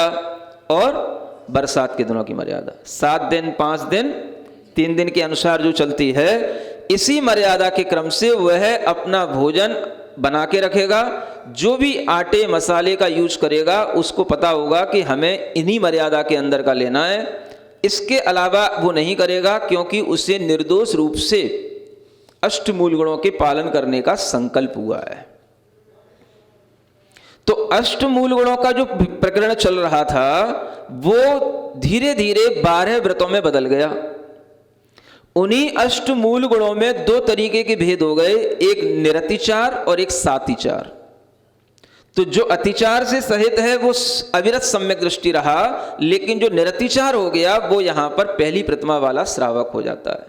और बरसात के दिनों की मर्यादा, 7 दिन, 5 दिन, 3 दिन के अनुसार जो चलती है, इसी मर्यादा के क्रम से वह अपना भोजन बना के रखेगा। जो भी आटे मसाले का यूज करेगा उसको पता होगा कि हमें इन्हीं मर्यादा के अंदर का लेना है, इसके अलावा वो नहीं करेगा, क्योंकि उसे निर्दोष रूप से अष्टमूल गुणों के पालन करने का संकल्प हुआ है। तो अष्टमूल गुणों का जो प्रकरण चल रहा था वो धीरे धीरे 12 व्रतों में बदल गया। उन्हीं अष्टमूल गुणों में 2 तरीके के भेद हो गए, एक निरतिचार और एक सातिचार। तो जो अतिचार से सहित है वो अविरत सम्यक दृष्टि रहा, लेकिन जो निरतिचार हो गया वो यहां पर पहली प्रतिमा वाला श्रावक हो जाता है।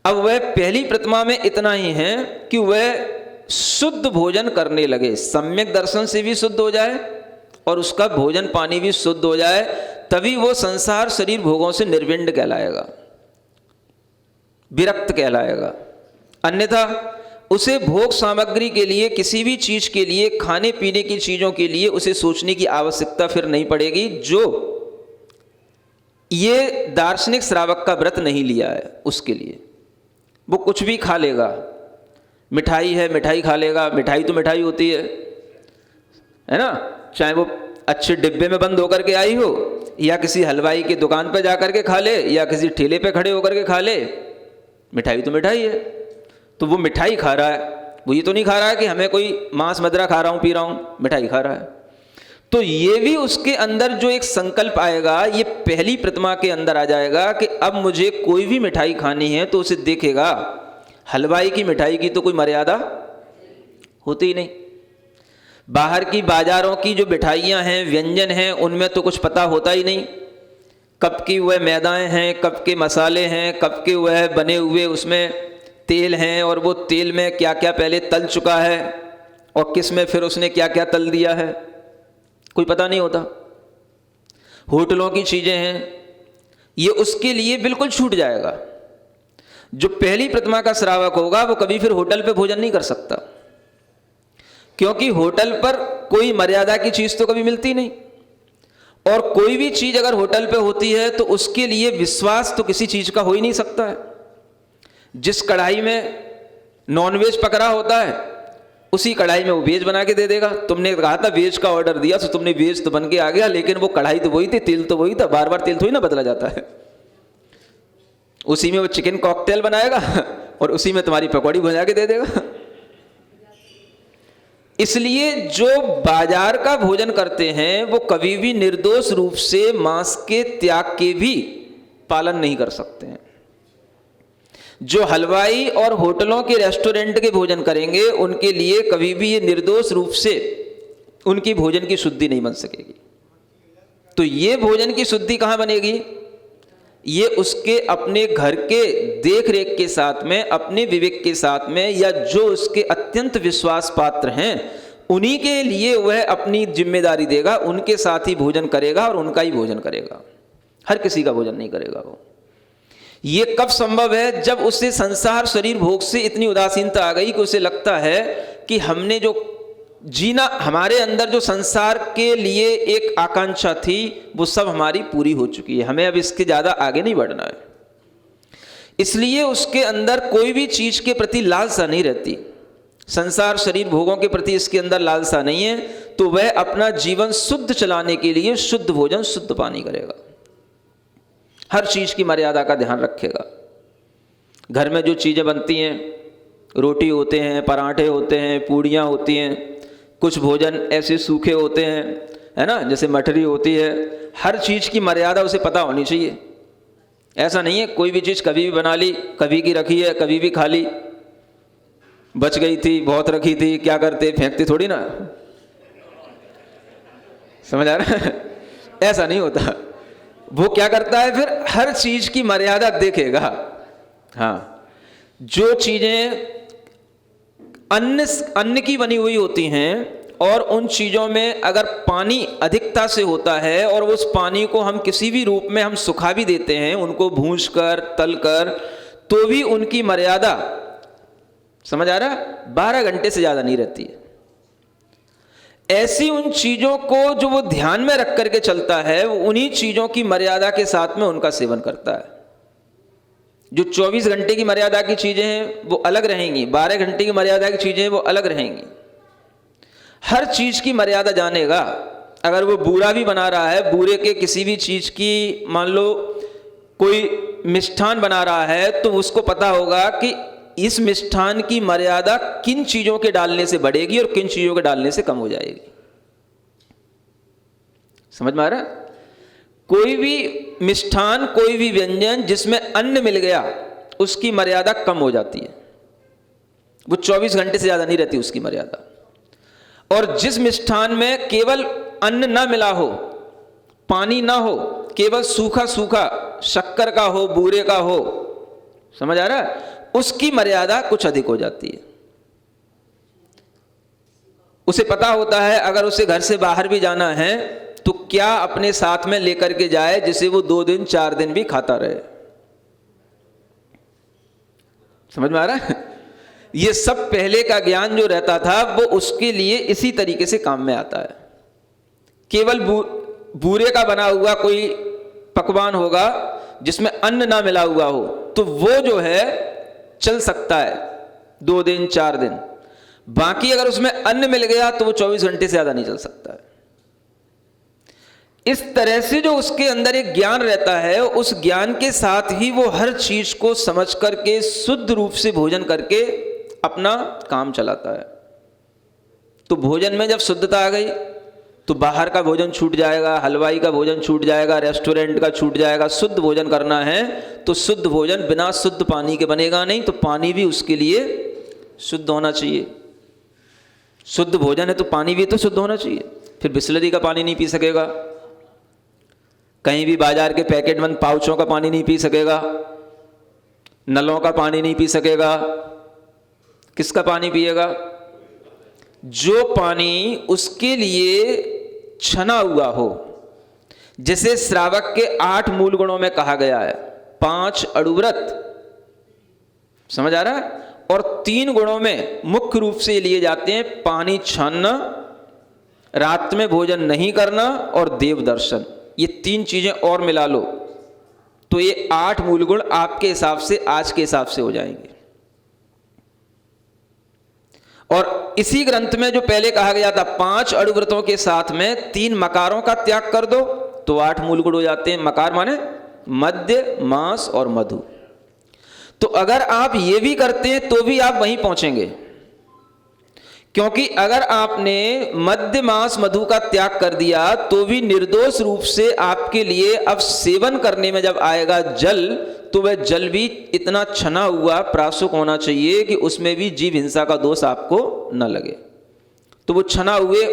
अब वह पहली प्रतिमा में इतना ही है कि वह शुद्ध भोजन करने लगे, सम्यक दर्शन से भी शुद्ध हो जाए और उसका भोजन पानी भी शुद्ध हो जाए, तभी वो संसार शरीर भोगों से निर्विण्ण कहलाएगा, विरक्त कहलाएगा। अन्यथा उसे भोग सामग्री के लिए, किसी भी चीज के लिए, खाने पीने की चीजों के लिए उसे सोचने की आवश्यकता फिर नहीं पड़ेगी। जो ये दार्शनिक श्रावक का व्रत नहीं लिया है उसके लिए वो कुछ भी खा लेगा। मिठाई है, मिठाई खा लेगा, मिठाई तो मिठाई होती है ना, चाहे वो अच्छे डिब्बे में बंद होकर के आई हो या किसी हलवाई की दुकान पर जाकर के खा ले या किसी ठेले पे खड़े होकर के खा ले, मिठाई तो मिठाई है। तो वो मिठाई खा रहा है, वो ये तो नहीं खा रहा है कि हमें कोई मांस मदिरा खा रहा हूँ, पी रहा हूँ, मिठाई खा रहा है। तो ये भी उसके अंदर जो एक संकल्प आएगा, ये पहली प्रतिमा के अंदर आ जाएगा कि अब मुझे कोई भी मिठाई खानी है तो उसे देखेगा हलवाई की मिठाई की तो कोई मर्यादा होती ही नहीं। बाहर की बाजारों की जो मिठाइयाँ हैं, व्यंजन हैं, उनमें तो कुछ पता होता ही नहीं, कब की वह मैदाएँ हैं, कब के मसाले हैं, कब के वह बने हुए उसमें तेल हैं, और वो तेल में क्या क्या पहले तल चुका है और किस में फिर उसने क्या क्या तल दिया है, कोई पता नहीं होता। होटलों की चीज़ें हैं, ये उसके लिए बिल्कुल छूट जाएगा। जो पहली प्रतिमा का श्रावक होगा वो कभी फिर होटल पे भोजन नहीं कर सकता, क्योंकि होटल पर कोई मर्यादा की चीज तो कभी मिलती नहीं, और कोई भी चीज अगर होटल पे होती है तो उसके लिए विश्वास तो किसी चीज का हो ही नहीं सकता है। जिस कढ़ाई में नॉनवेज पकड़ा होता है उसी कढ़ाई में वो वेज बना के दे देगा। तुमने कहा था वेज का ऑर्डर दिया तो तुमने वेज तो बन के आ गया, लेकिन वो कढ़ाई तो वही थी, तेल तो वही था, बार बार तेल थोड़ी ना बदला जाता है। उसी में वो चिकन कॉकटेल बनाएगा और उसी में तुम्हारी पकौड़ी बना के दे देगा। इसलिए जो बाजार का भोजन करते हैं वो कभी भी निर्दोष रूप से मांस के त्याग के भी पालन नहीं कर सकते हैं। जो हलवाई और होटलों के रेस्टोरेंट के भोजन करेंगे उनके लिए कभी भी ये निर्दोष रूप से उनकी भोजन की शुद्धि नहीं बन सकेगी। तो ये भोजन की शुद्धि कहाँ बनेगी? ये उसके अपने घर के देख रेख के साथ में, अपने विवेक के साथ में, या जो उसके अत्यंत विश्वास पात्र हैं उन्हीं के लिए वह अपनी जिम्मेदारी देगा, उनके साथ ही भोजन करेगा और उनका ही भोजन करेगा, हर किसी का भोजन नहीं करेगा वो। ये कब संभव है? जब उससे संसार शरीर भोग से इतनी उदासीनता आ गई कि उसे लगता है कि हमने जो जीना, हमारे अंदर जो संसार के लिए एक आकांक्षा थी वो सब हमारी पूरी हो चुकी है, हमें अब इसके ज़्यादा आगे नहीं बढ़ना है। इसलिए उसके अंदर कोई भी चीज़ के प्रति लालसा नहीं रहती, संसार शरीर भोगों के प्रति इसके अंदर लालसा नहीं है, तो वह अपना जीवन शुद्ध चलाने के लिए शुद्ध भोजन शुद्ध पानी करेगा, हर चीज़ की मर्यादा का ध्यान रखेगा। घर में जो चीज़ें बनती हैं, रोटी होते हैं, पराठे होते हैं, पूड़ियाँ होती हैं, कुछ भोजन ऐसे सूखे होते हैं, है ना, जैसे मठरी होती है, हर चीज़ की मर्यादा उसे पता होनी चाहिए। ऐसा नहीं है कोई भी चीज़ कभी भी बना ली, कभी की रखी है, कभी भी खा ली, बच गई थी, बहुत रखी थी, क्या करते, फेंकते थोड़ी ना, समझ आ रहा है? ऐसा नहीं होता। वो क्या करता है फिर? हर चीज़ की मर्यादा देखेगा। हाँ, जो चीज़ें अन्न की बनी हुई होती हैं और उन चीज़ों में अगर पानी अधिकता से होता है और उस पानी को हम किसी भी रूप में हम सुखा भी देते हैं, उनको भूंज कर तल कर, तो भी उनकी मर्यादा, समझ आ रहा है, 12 घंटे से ज़्यादा नहीं रहती है। ऐसी उन चीज़ों को जो वो ध्यान में रख करके चलता है, उन्हीं चीज़ों की मर्यादा के साथ में उनका सेवन करता है। जो 24 घंटे की मर्यादा की चीज़ें हैं वो अलग रहेंगी, 12 घंटे की मर्यादा की चीज़ें वो अलग रहेंगी। हर चीज़ की मर्यादा जानेगा। अगर वो बूरा भी बना रहा है, बूरे के किसी भी चीज़ की, मान लो कोई मिष्ठान बना रहा है, तो उसको पता होगा कि इस मिष्ठान की मर्यादा किन चीज़ों के डालने से बढ़ेगी और किन चीज़ों के डालने से कम हो जाएगी। समझ में आ रहा है? कोई भी मिष्ठान, कोई भी व्यंजन जिसमें अन्न मिल गया उसकी मर्यादा कम हो जाती है, वो 24 घंटे से ज़्यादा नहीं रहती उसकी मर्यादा। और जिस मिष्ठान में केवल अन्न ना मिला हो, पानी ना हो, केवल सूखा सूखा शक्कर का हो, बूरे का हो, समझ आ रहा है, उसकी मर्यादा कुछ अधिक हो जाती है। उसे पता होता है अगर उसे घर से बाहर भी जाना है तो क्या अपने साथ में लेकर के जाए जिसे वो 2 दिन 4 दिन भी खाता रहे। समझ में आ रहा है? ये सब पहले का ज्ञान जो रहता था वो उसके लिए इसी तरीके से काम में आता है। केवल बूरे का बना हुआ कोई पकवान होगा जिसमें अन्न ना मिला हुआ हो तो वो जो है चल सकता है 2 दिन 4 दिन, बाकी अगर उसमें अन्न मिल गया तो वो 24 घंटे से ज़्यादा नहीं चल सकता है। इस तरह से जो उसके अंदर एक ज्ञान रहता है, उस ज्ञान के साथ ही वो हर चीज को समझ करके शुद्ध रूप से भोजन करके अपना काम चलाता है। तो भोजन में जब शुद्धता आ गई तो बाहर का भोजन छूट जाएगा, हलवाई का भोजन छूट जाएगा, रेस्टोरेंट का छूट जाएगा। शुद्ध भोजन करना है तो शुद्ध भोजन बिना शुद्ध पानी के बनेगा नहीं, तो पानी भी उसके लिए शुद्ध होना चाहिए। शुद्ध भोजन है तो पानी भी तो शुद्ध होना चाहिए। फिर बिस्लरी का पानी नहीं पी सकेगा, कहीं भी बाजार के पैकेट बंद पाउचों का पानी नहीं पी सकेगा, नलों का पानी नहीं पी सकेगा। किसका पानी पिएगा? जो पानी उसके लिए छना हुआ हो। जैसे श्रावक के 8 मूल गुणों में कहा गया है, 5 अड़ुव्रत, समझ आ रहा है? और 3 गुणों में मुख्य रूप से लिए जाते हैं पानी छानना, रात में भोजन नहीं करना और देव दर्शन। ये 3 चीजें और मिला लो तो ये 8 मूल गुण आपके हिसाब से, आज के हिसाब से हो जाएंगे। और इसी ग्रंथ में जो पहले कहा गया था 5 अणुव्रतों के साथ में 3 मकारों का त्याग कर दो तो 8 मूल गुण हो जाते हैं। मकार माने मध्य, मांस और मधु। तो अगर आप ये भी करते हैं तो भी आप वहीं पहुंचेंगे, क्योंकि अगर आपने मध्य, मांस, मधु का त्याग कर दिया तो भी निर्दोष रूप से आपके लिए अब सेवन करने में जब आएगा जल, तो वह जल भी इतना छना हुआ प्रासुक होना चाहिए कि उसमें भी जीव हिंसा का दोष आपको न लगे। तो वो छना हुए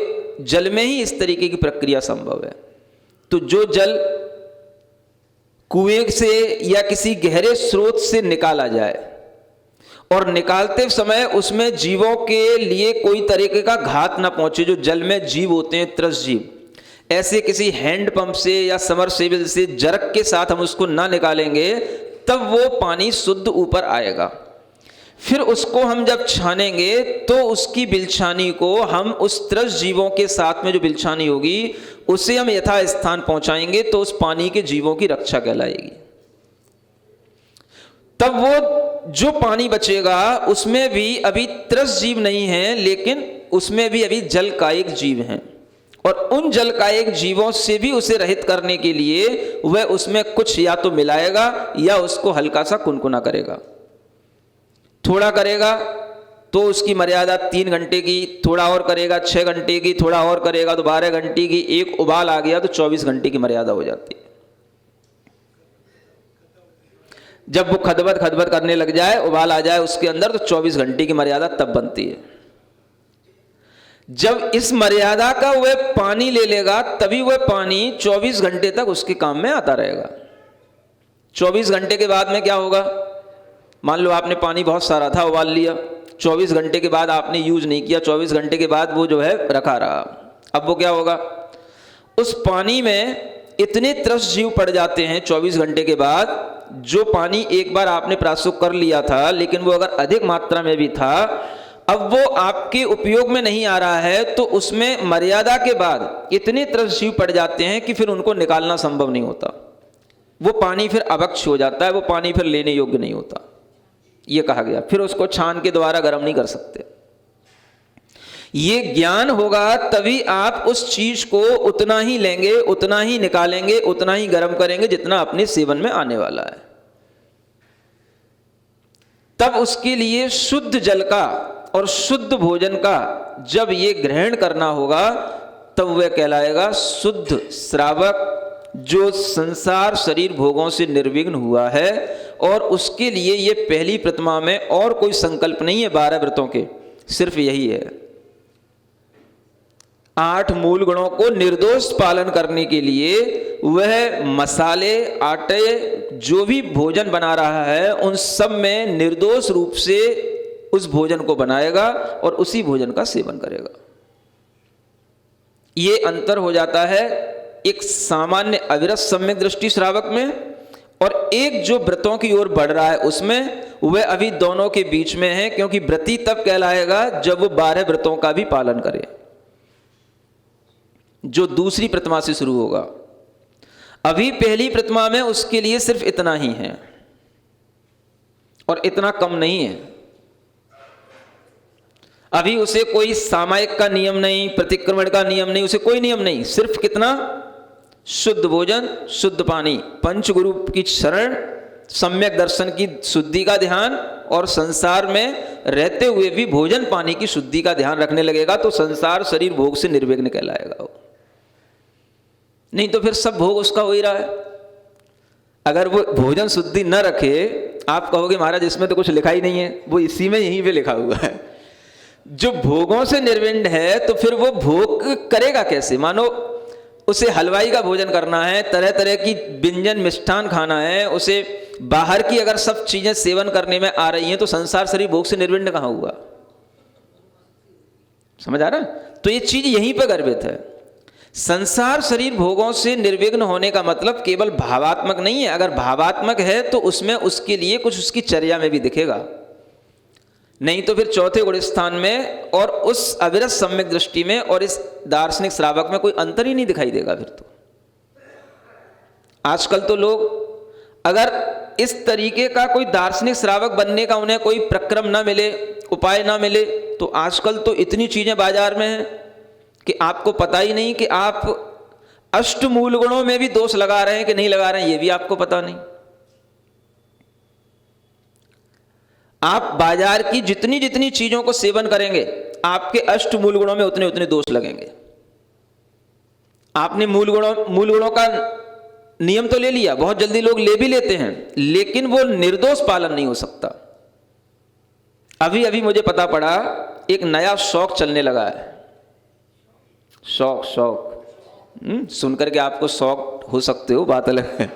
जल में ही इस तरीके की प्रक्रिया संभव है। तो जो जल कुएं से या किसी गहरे स्रोत से निकाला जाए और निकालते समय उसमें जीवों के लिए कोई तरीके का घात ना पहुंचे, जो जल में जीव होते हैं त्रस जीव, ऐसे किसी हैंडपंप से या समरसेबल से जरक के साथ हम उसको ना निकालेंगे तब वो पानी शुद्ध ऊपर आएगा। फिर उसको हम जब छानेंगे तो उसकी बिलछानी को हम उस त्रस जीवों के साथ में जो बिलछानी होगी उसे हम यथा स्थान पहुंचाएंगे तो उस पानी के जीवों की रक्षा कहलाएगी। तब वो जो पानी बचेगा उसमें भी अभी त्रस जीव नहीं है, लेकिन उसमें भी अभी जल कायिक जीव हैं, और उन जल कायिक जीवों से भी उसे रहित करने के लिए वह उसमें कुछ या तो मिलाएगा या उसको हल्का सा कुनकुना करेगा। थोड़ा करेगा तो उसकी मर्यादा 3 घंटे की, थोड़ा और करेगा 6 घंटे की, थोड़ा और करेगा तो 12 घंटे की, एक उबाल आ गया तो 24 घंटे की मर्यादा हो जाती है। जब वो खदबद करने लग जाए, उबाल आ जाए उसके अंदर, तो 24 घंटे की मर्यादा तब बनती है। जब इस मर्यादा का वह पानी ले लेगा तभी वह पानी 24 घंटे तक उसके काम में आता रहेगा। 24 घंटे के बाद में क्या होगा? मान लो आपने पानी बहुत सारा था, उबाल लिया, 24 घंटे के बाद आपने यूज नहीं किया, 24 घंटे के बाद वो जो है रखा रहा। अब वो क्या होगा? उस पानी में इतने त्रस जीव पड़ जाते हैं 24 घंटे के बाद, जो पानी एक बार आपने प्रासुक कर लिया था लेकिन वो अगर अधिक मात्रा में भी था, अब वो आपके उपयोग में नहीं आ रहा है, तो उसमें मर्यादा के बाद इतने त्रस जीव पड़ जाते हैं कि फिर उनको निकालना संभव नहीं होता। वो पानी फिर अभक्ष हो जाता है, वो पानी फिर लेने योग्य नहीं होता। ये कहा गया, फिर उसको छान के द्वारा गर्म नहीं कर सकते। ये ज्ञान होगा तभी आप उस चीज को उतना ही लेंगे, उतना ही निकालेंगे, उतना ही गर्म करेंगे जितना अपने सेवन में आने वाला है। तब उसके लिए शुद्ध जल का और शुद्ध भोजन का जब ये ग्रहण करना होगा तब वह कहलाएगा शुद्ध श्रावक, जो संसार शरीर भोगों से निर्विघ्न हुआ है। और उसके लिए ये पहली प्रतिमा में और कोई संकल्प नहीं है 12 व्रतों के, सिर्फ यही है। 8 मूल गुणों को निर्दोष पालन करने के लिए वह मसाले, आटे, जो भी भोजन बना रहा है उन सब में निर्दोष रूप से उस भोजन को बनाएगा और उसी भोजन का सेवन करेगा। ये अंतर हो जाता है एक सामान्य अविरत सम्यक दृष्टि श्रावक में और एक जो व्रतों की ओर बढ़ रहा है उसमें। वह अभी दोनों के बीच में है, क्योंकि व्रती तब कहलाएगा जब वो 12 व्रतों का भी पालन करे, जो दूसरी प्रतिमा से शुरू होगा। अभी पहली प्रतिमा में उसके लिए सिर्फ इतना ही है और इतना कम नहीं है। अभी उसे कोई सामायिक का नियम नहीं, प्रतिक्रमण का नियम नहीं, उसे कोई नियम नहीं, सिर्फ कितना? शुद्ध भोजन, शुद्ध पानी, पंचगुरु की शरण, सम्यक दर्शन की शुद्धि का ध्यान, और संसार में रहते हुए भी भोजन पानी की शुद्धि का ध्यान रखने लगेगा तो संसार शरीर भोग से निर्विघ्न कहलाएगा वो। नहीं तो फिर सब भोग उसका हो ही रहा है। अगर वो भोजन शुद्धि न रखे, आप कहोगे महाराज इसमें तो कुछ लिखा ही नहीं है, वो इसी में यहीं पे लिखा हुआ है। जो भोगों से निर्विघ्न है तो फिर वो भोग करेगा कैसे? मानो उसे हलवाई का भोजन करना है, तरह तरह की व्यंजन मिष्ठान खाना है, उसे बाहर की अगर सब चीजें सेवन करने में आ रही हैं तो संसार शरीर भोग से निर्विघ्न कहाँ हुआ? समझ आ रहा है? तो ये चीज यहीं पर गर्भित है। संसार शरीर भोगों से निर्विघ्न होने का मतलब केवल भावात्मक नहीं है। अगर भावात्मक है तो उसमें उसके लिए कुछ उसकी चर्या में भी दिखेगा। नहीं तो फिर चौथे गुण स्थान में और उस अविरत सम्यक दृष्टि में और इस दार्शनिक श्रावक में कोई अंतर ही नहीं दिखाई देगा फिर तो। आजकल तो लोग अगर इस तरीके का कोई दार्शनिक श्रावक बनने का उन्हें कोई प्रक्रम ना मिले, उपाय ना मिले, तो आजकल तो इतनी चीजें बाजार में हैं कि आपको पता ही नहीं कि आप अष्टमूल गुणों में भी दोष लगा रहे हैं कि नहीं लगा रहे हैं, ये भी आपको पता नहीं। आप बाजार की जितनी जितनी चीजों को सेवन करेंगे आपके अष्टमूल गुणों में उतने उतने दोष लगेंगे। आपने मूल गुणों का नियम तो ले लिया, बहुत जल्दी लोग ले भी लेते हैं, लेकिन वो निर्दोष पालन नहीं हो सकता। अभी अभी मुझे पता पड़ा एक नया शौक चलने लगा है। शौक सुन करके आपको शौक हो सकते हो, बात अलग है।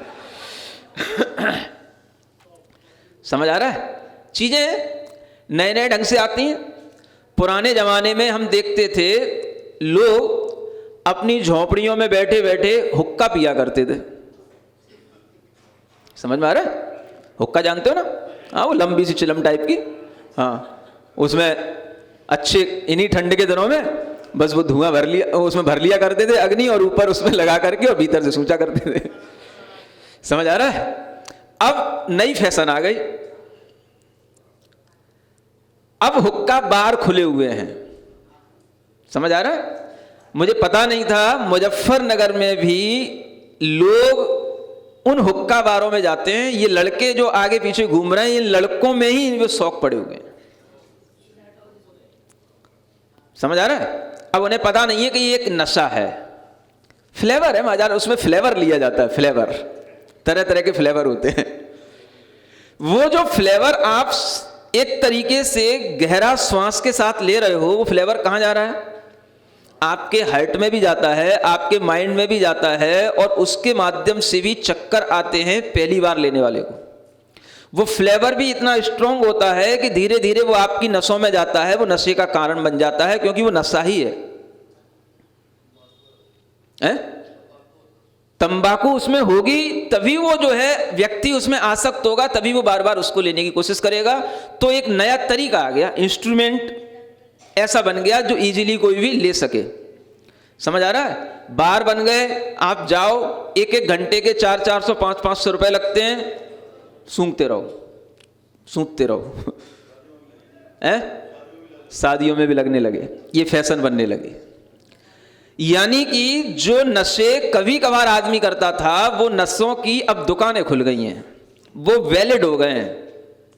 समझ आ रहा है? चीजें नए नए ढंग से आती हैं। पुराने जमाने में हम देखते थे लोग अपनी झोपड़ियों में बैठे बैठे हुक्का पिया करते थे। समझ में आ रहा है? हुक्का जानते हो ना? हाँ, वो लंबी सी चिलम टाइप की, हाँ, उसमें अच्छे इन्हीं ठंड के दिनों में बस वो धुआं भर लिया, उसमें भर लिया करते थे अग्नि, और ऊपर उसमें लगा करके और भीतर से सूंचा करते थे। समझ आ रहा है? अब नई फैशन आ गई। अब हुक्का बार खुले हुए हैं। समझ आ रहा है? मुझे पता नहीं था मुजफ्फरनगर में भी लोग उन हुक्का बारों में जाते हैं। ये लड़के जो आगे पीछे घूम रहे हैं, इन लड़कों में ही वो शौक पड़े हुए हैं। समझ आ रहा है? अब उन्हें पता नहीं है कि ये एक नशा है, फ्लेवर है बाजार, उसमें फ्लेवर लिया जाता है। फ्लेवर, तरह तरह के फ्लेवर होते हैं। वो जो फ्लेवर आप एक तरीके से गहरा श्वास के साथ ले रहे हो, वो फ्लेवर कहां जा रहा है? आपके हार्ट में भी जाता है, आपके माइंड में भी जाता है, और उसके माध्यम से भी चक्कर आते हैं पहली बार लेने वाले को। वो फ्लेवर भी इतना स्ट्रांग होता है कि धीरे धीरे वो आपकी नसों में जाता है, वो नशे का कारण बन जाता है, क्योंकि वो नशा ही है। तंबाकू उसमें होगी तभी वो जो है व्यक्ति उसमें आसक्त होगा, तभी वो बार बार उसको लेने की कोशिश करेगा। तो एक नया तरीका आ गया, इंस्ट्रूमेंट ऐसा बन गया जो इजीली कोई भी ले सके। समझ आ रहा है? बार बन गए, आप जाओ, एक एक घंटे के 400-400 500-500 रुपए लगते हैं, सूंघते रहो शादियों में भी लगने लगे, ये फैशन बनने लगे। यानी कि जो नशे कभी कभार आदमी करता था, वो नशों की अब दुकानें खुल गई हैं, वो वैलिड हो गए हैं।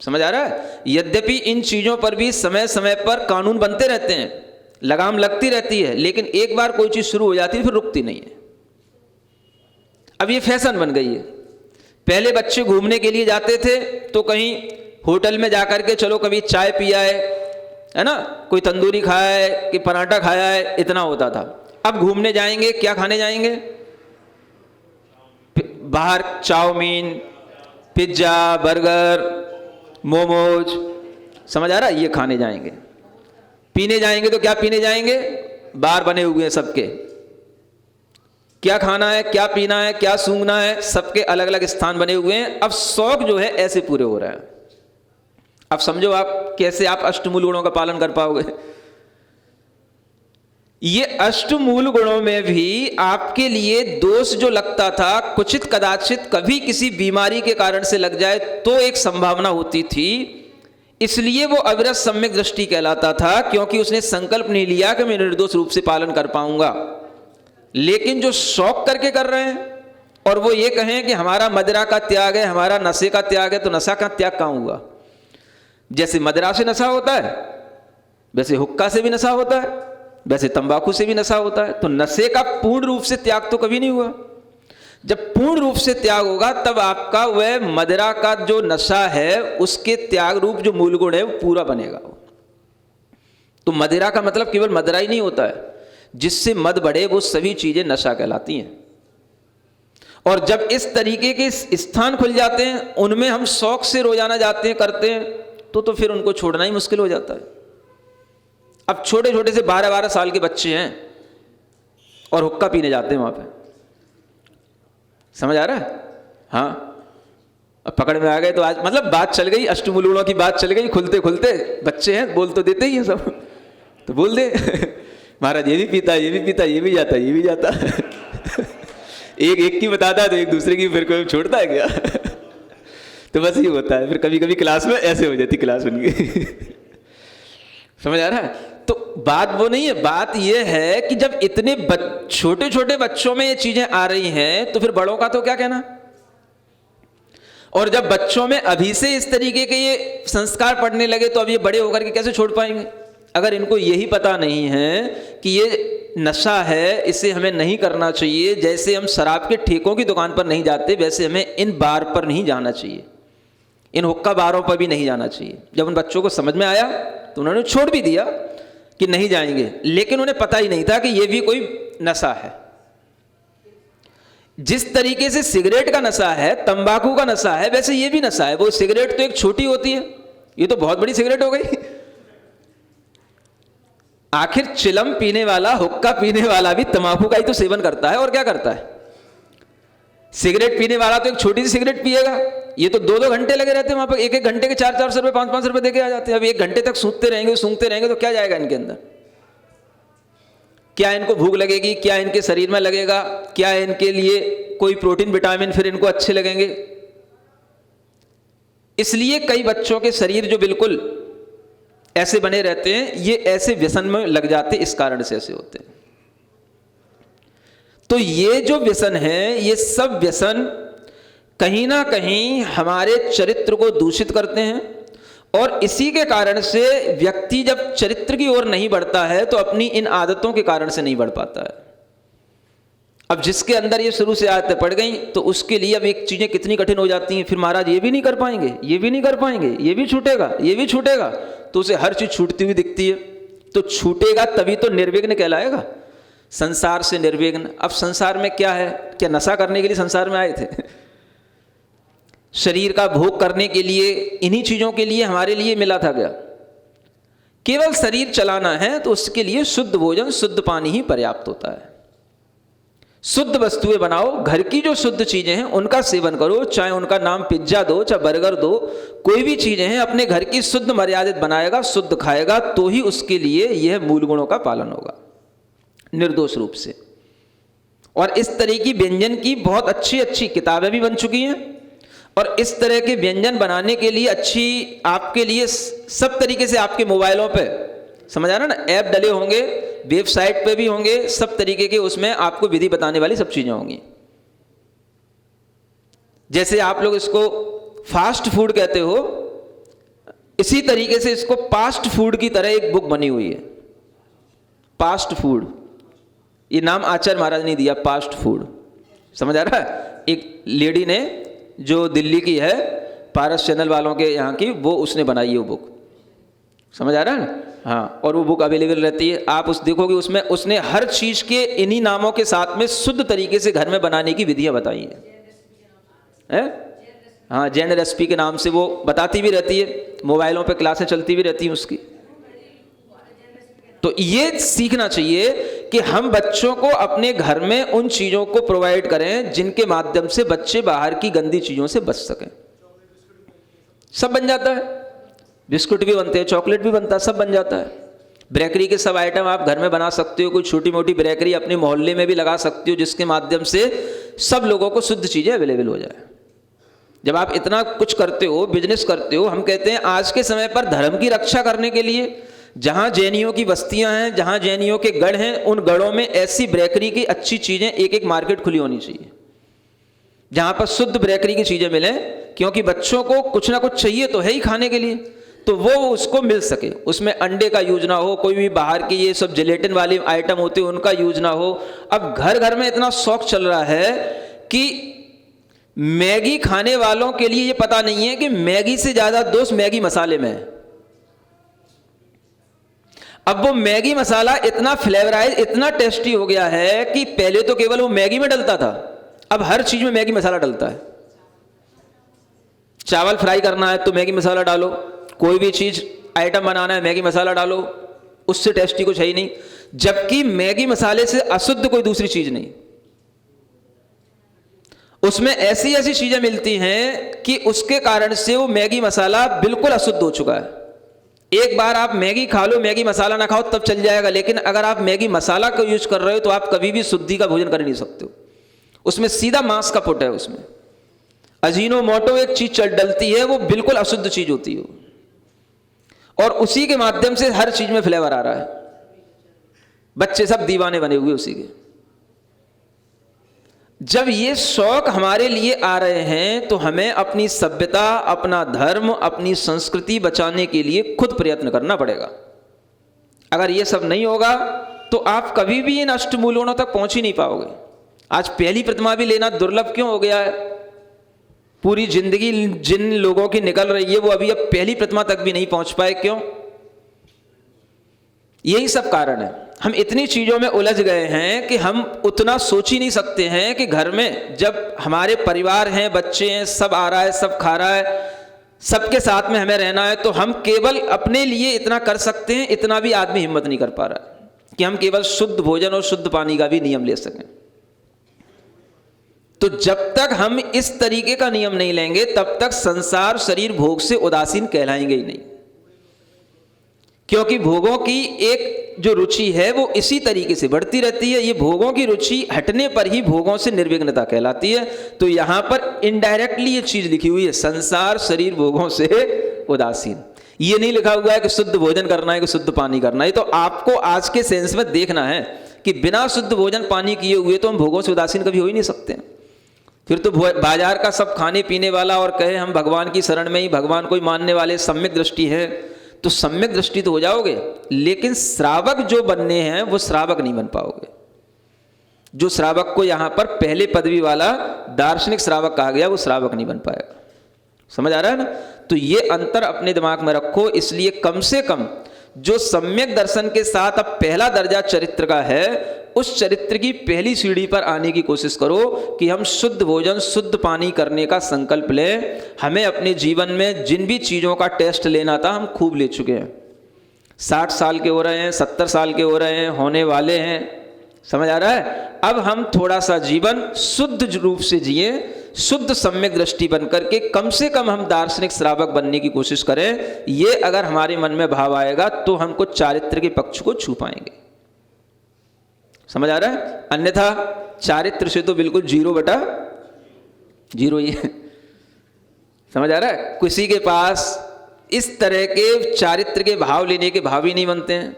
समझ आ रहा है? यद्यपि इन चीजों पर भी समय समय पर कानून बनते रहते हैं, लगाम लगती रहती है, लेकिन एक बार कोई चीज शुरू हो जाती है फिर रुकती नहीं है। अब ये फैशन बन गई है। पहले बच्चे घूमने के लिए जाते थे तो कहीं होटल में जाकर के चलो कभी चाय पिया है ना, कोई तंदूरी खाया है कि पराठा खाया है, इतना होता था। अब घूमने जाएंगे, क्या खाने जाएंगे? बाहर चाउमीन, पिज्जा, बर्गर, मोमोज, समझ आ रहा है? ये खाने जाएंगे। पीने जाएंगे तो क्या पीने जाएंगे? बार बने हुए हैं सबके, क्या खाना है, क्या पीना है, क्या सूंघना है, सबके अलग अलग स्थान बने हुए हैं। अब शौक जो है ऐसे पूरे हो रहे हैं। अब समझो आप कैसे आप अष्टमूल गुणों का पालन कर पाओगे। ये अष्टमूल गुणों में भी आपके लिए दोष जो लगता था, कुचित कदाचित कभी किसी बीमारी के कारण से लग जाए तो एक संभावना होती थी, इसलिए वो अविरत सम्यक दृष्टि कहलाता था, क्योंकि उसने संकल्प नहीं लिया कि मैं निर्दोष रूप से पालन कर पाऊंगा। लेकिन जो शौक करके कर रहे हैं और वो ये कहें कि हमारा मदिरा का त्याग है, हमारा नशे का त्याग है, तो नशा का त्याग कहाँ हुआ? जैसे मदिरा से नशा होता है, वैसे हुक्का से भी नशा होता है, वैसे तंबाकू से भी नशा होता है। तो नशे का पूर्ण रूप से त्याग तो कभी नहीं हुआ। जब पूर्ण रूप से त्याग होगा तब आपका वह मदिरा का जो नशा है उसके त्याग रूप जो मूल गुण है वो पूरा बनेगा। तो मदिरा का मतलब केवल मदिरा ही नहीं होता है, जिससे मद बढ़े वो सभी चीजें नशा कहलाती हैं। और जब इस तरीके के स्थान खुल जाते हैं, उनमें हम शौक से रोजाना जाते हैं, करते हैं, तो फिर उनको छोड़ना ही मुश्किल हो जाता है। अब छोटे छोटे से 12-12 साल के बच्चे हैं और हुक्का पीने जाते हैं वहां पे। समझ आ रहा है? हाँ, अब पकड़ में आ गए तो आज मतलब बात चल गई, अष्टमूलगुणों की बात चल गई, खुलते खुलते बच्चे हैं बोल तो देते ही हैं सब, तो बोल दे महाराज ये भी पीता, ये भी पीता, ये भी जाता, ये भी जाता एक की बताता है तो एक दूसरे की फिर कोई छोड़ता है क्या तो बस ये होता है। फिर कभी कभी क्लास में ऐसे हो जाती क्लास उनकी समझ आ रहा है? तो बात वो नहीं है, बात ये है कि जब इतने छोटे छोटे बच्चों में ये चीजें आ रही हैं तो फिर बड़ों का तो क्या कहना। और जब बच्चों में अभी से इस तरीके के ये संस्कार पड़ने लगे तो अब ये बड़े होकर के कैसे छोड़ पाएंगे। अगर इनको यही पता नहीं है कि ये नशा है, इसे हमें नहीं करना चाहिए, जैसे हम शराब के ठेकों की दुकान पर नहीं जाते वैसे हमें इन बार पर नहीं जाना चाहिए, इन हुक्का बारों पर भी नहीं जाना चाहिए। जब उन बच्चों को समझ में आया तो उन्होंने छोड़ भी दिया कि नहीं जाएंगे, लेकिन उन्हें पता ही नहीं था कि ये भी कोई नशा है। जिस तरीके से सिगरेट का नशा है, तंबाकू का नशा है, वैसे ये भी नशा है। वो सिगरेट तो एक छोटी होती है, ये तो बहुत बड़ी सिगरेट हो गई। आखिर चिलम पीने वाला, हुक्का पीने वाला भी तंबाकू का ही तो सेवन करता है, और क्या करता है। सिगरेट पीने वाला तो एक छोटी सी सिगरेट पिएगा, ये तो 2-2 घंटे लगे रहते हैं वहां पर, 1-1 घंटे के 4-4 रुपए 5-5 रुपए देके आ जाते हैं। अब 1 घंटे तक सूंघते रहेंगे तो क्या जाएगा इनके अंदर, क्या इनको भूख लगेगी, क्या इनके शरीर में लगेगा, क्या इनके लिए कोई प्रोटीन विटामिन फिर इनको अच्छे लगेंगे। इसलिए कई बच्चों के शरीर जो बिल्कुल ऐसे बने रहते हैं, ये ऐसे व्यसन में लग जाते, इस कारण से ऐसे होते हैं। तो ये जो व्यसन है, ये सब व्यसन कहीं ना कहीं हमारे चरित्र को दूषित करते हैं, और इसी के कारण से व्यक्ति जब चरित्र की ओर नहीं बढ़ता है तो अपनी इन आदतों के कारण से नहीं बढ़ पाता है। अब जिसके अंदर ये शुरू से आदतें पड़ गई तो उसके लिए अब एक चीजें कितनी कठिन हो जाती हैं। फिर महाराज ये भी नहीं कर पाएंगे, ये भी नहीं कर पाएंगे, ये भी छूटेगा, ये भी छूटेगा, तो उसे हर चीज छूटती हुई दिखती है। तो छूटेगा तभी तो निर्विघ्न कहलाएगा, संसार से निर्विघ्न। अब संसार में क्या है, क्या नशा करने के लिए संसार में आए थे? शरीर का भोग करने के लिए, इन्हीं चीजों के लिए हमारे लिए मिला था क्या? केवल शरीर चलाना है तो उसके लिए शुद्ध भोजन, शुद्ध पानी ही पर्याप्त होता है। शुद्ध वस्तुएं बनाओ, घर की जो शुद्ध चीजें हैं उनका सेवन करो, चाहे उनका नाम पिज्जा दो, चाहे बर्गर दो, कोई भी चीजें हैं अपने घर की शुद्ध मर्यादित बनाएगा, शुद्ध खाएगा, तो ही उसके लिए यह मूल गुणों का पालन होगा निर्दोष रूप से। और इस तरह की व्यंजन की बहुत अच्छी अच्छी किताबें भी बन चुकी हैं, और इस तरह के व्यंजन बनाने के लिए अच्छी आपके लिए सब तरीके से आपके मोबाइलों पे, समझ आ रहा ना, ऐप डले होंगे, वेबसाइट पे भी होंगे, सब तरीके के उसमें आपको विधि बताने वाली सब चीजें होंगी। जैसे आप लोग इसको फास्ट फूड कहते हो, इसी तरीके से इसको पास्ट फूड की तरह एक बुक बनी हुई है, पास्ट फूड। ये नाम आचार्य महाराज ने दिया, पास्ट फूड, समझ आ रहा है। एक लेडी ने जो दिल्ली की है, पारस चैनल वालों के यहाँ की, वो उसने बनाई है वो बुक, समझ आ रहा है ना। हाँ, और वो बुक अवेलेबल रहती है, आप उस देखोगे उसमें उसने हर चीज के इन्हीं नामों के साथ में शुद्ध तरीके से घर में बनाने की विधियां बताई हैं। हाँ, जैन रेसिपी के नाम से वो बताती भी रहती है, मोबाइलों पे क्लासें चलती भी रहती हैं उसकी। तो ये सीखना चाहिए कि हम बच्चों को अपने घर में उन चीजों को प्रोवाइड करें जिनके माध्यम से बच्चे बाहर की गंदी चीजों से बच सकें। सब बन जाता है, बिस्कुट भी बनते हैं, चॉकलेट भी बनता है, सब बन जाता है। बेकरी के सब आइटम आप घर में बना सकते हो, कोई छोटी मोटी बेकरी अपने मोहल्ले में भी लगा सकते हो, जिसके माध्यम से सब लोगों को शुद्ध चीजें अवेलेबल हो जाए। जब आप इतना कुछ करते हो, बिजनेस करते हो, हम कहते हैं आज के समय पर धर्म की रक्षा करने के लिए जहां जैनियों की बस्तियां हैं, जहां जैनियों के गढ़ हैं, उन गढ़ों में ऐसी बेकरी की अच्छी चीजें, एक एक मार्केट खुली होनी चाहिए जहां पर शुद्ध बेकरी की चीजें मिलें, क्योंकि बच्चों को कुछ ना कुछ चाहिए तो है ही खाने के लिए, तो वो उसको मिल सके। उसमें अंडे का यूज ना हो, कोई भी बाहर की ये सब जिलेटिन वाले आइटम होते हैं उनका यूज ना हो। अब घर घर में इतना शौक चल रहा है कि मैगी खाने वालों के लिए ये पता नहीं है कि मैगी से ज्यादा दोष मैगी मसाले में है। अब वो मैगी मसाला इतना फ्लेवराइज, इतना टेस्टी हो गया है कि पहले तो केवल वो मैगी में डलता था, अब हर चीज में मैगी मसाला डलता है। चावल फ्राई करना है तो मैगी मसाला डालो, कोई भी चीज आइटम बनाना है मैगी मसाला डालो, उससे टेस्टी कुछ है ही नहीं। जबकि मैगी मसाले से अशुद्ध कोई दूसरी चीज नहीं। उसमें ऐसी ऐसी चीजें मिलती हैं कि उसके कारण से वो मैगी मसाला बिल्कुल अशुद्ध हो चुका है। एक बार आप मैगी खा लो, मैगी मसाला ना खाओ तब चल जाएगा, लेकिन अगर आप मैगी मसाला का यूज कर रहे हो तो आप कभी भी शुद्धि का भोजन कर नहीं सकते हो। उसमें सीधा मांस का पुट है, उसमें अजीनोमोटो एक चीज चल डलती है, वो बिल्कुल अशुद्ध चीज होती है, और उसी के माध्यम से हर चीज में फ्लेवर आ रहा है। बच्चे सब दीवाने बने हुए उसी के। जब ये शौक हमारे लिए आ रहे हैं तो हमें अपनी सभ्यता, अपना धर्म, अपनी संस्कृति बचाने के लिए खुद प्रयत्न करना पड़ेगा। अगर ये सब नहीं होगा तो आप कभी भी इन अष्टमूलों तक पहुंच ही नहीं पाओगे। आज पहली प्रतिमा भी लेना दुर्लभ क्यों हो गया है? पूरी जिंदगी जिन लोगों की निकल रही है वो अभी अब पहली प्रतिमा तक भी नहीं पहुंच पाए, क्यों? यही सब कारण है। हम इतनी चीजों में उलझ गए हैं कि हम उतना सोच ही नहीं सकते हैं कि घर में जब हमारे परिवार हैं, बच्चे हैं, सब आ रहा है, सब खा रहा है, सबके साथ में हमें रहना है, तो हम केवल अपने लिए इतना कर सकते हैं, इतना भी आदमी हिम्मत नहीं कर पा रहा है कि हम केवल शुद्ध भोजन और शुद्ध पानी का भी नियम ले सकें। तो जब तक हम इस तरीके का नियम नहीं लेंगे तब तक संसार शरीर भोग से उदासीन कहलाएंगे ही नहीं, क्योंकि भोगों की एक जो रुचि है वो इसी तरीके से बढ़ती रहती है। ये भोगों की रुचि हटने पर ही भोगों से निर्विघ्नता कहलाती है। तो यहां पर इनडायरेक्टली ये चीज लिखी हुई है, संसार शरीर भोगों से उदासीन। ये नहीं लिखा हुआ है कि शुद्ध भोजन करना है कि शुद्ध पानी करना है। तो आपको आज के सेंस में देखना है कि बिना शुद्ध भोजन पानी किए हुए तो हम भोगों से उदासीन कभी हो ही नहीं सकते। फिर तो बाजार का सब खाने पीने वाला और कहे हम भगवान की शरण में ही, भगवान को ही मानने वाले, सम्यक दृष्टि है, तो सम्यक दृष्टि तो हो जाओगे, लेकिन श्रावक जो बनने हैं वो श्रावक नहीं बन पाओगे। जो श्रावक को यहां पर पहले पदवी वाला दार्शनिक श्रावक कहा गया, वो श्रावक नहीं बन पाएगा। समझ आ रहा है ना? तो ये अंतर अपने दिमाग में रखो। इसलिए कम से कम जो सम्यक दर्शन के साथ अब पहला दर्जा चरित्र का है, उस चरित्र की पहली सीढ़ी पर आने की कोशिश करो कि हम शुद्ध भोजन, शुद्ध पानी करने का संकल्प लें। हमें अपने जीवन में जिन भी चीज़ों का टेस्ट लेना था हम खूब ले चुके हैं। 60 साल के हो रहे हैं, 70 साल के हो रहे हैं, होने वाले हैं। समझ आ रहा है? अब हम थोड़ा सा जीवन शुद्ध रूप से जिए, शुद्ध सम्यक दृष्टि बन करके कम से कम हम दार्शनिक श्रावक बनने की कोशिश करें। ये अगर हमारे मन में भाव आएगा तो हमको चारित्र के पक्ष को छू पाएंगे। समझ आ रहा है? अन्यथा चारित्र से तो बिल्कुल 0/0 ही है। समझ आ रहा है? किसी के पास इस तरह के चारित्र के भाव लेने के भाव ही नहीं बनते हैं।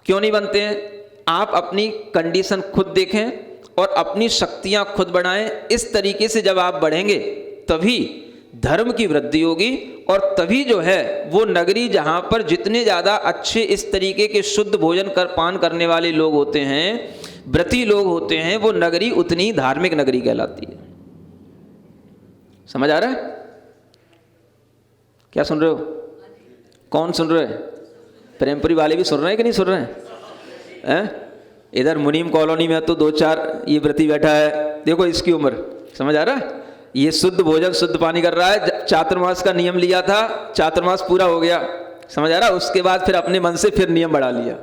क्यों नहीं बनते हैं? आप अपनी कंडीशन खुद देखें और अपनी शक्तियां खुद बढ़ाएं। इस तरीके से जब आप बढ़ेंगे तभी धर्म की वृद्धि होगी, और तभी जो है वो नगरी जहां पर जितने ज़्यादा अच्छे इस तरीके के शुद्ध भोजन पान करने वाले लोग होते हैं, व्रती लोग होते हैं, वो नगरी उतनी धार्मिक नगरी कहलाती है। समझ आ रहा है? क्या सुन रहे हो? कौन सुन रहे हैं? प्रेमपुरी वाले भी सुन रहे हैं कि नहीं सुन रहे हैं? इधर मुनीम कॉलोनी में तो 2-4 ये व्रती बैठा है, देखो इसकी उम्र। समझ आ रहा है? ये शुद्ध भोजन शुद्ध पानी कर रहा है। चातुर्मास का नियम लिया था, चातुर्मास पूरा हो गया। समझ आ रहा है? उसके बाद फिर अपने मन से फिर नियम बढ़ा लिया।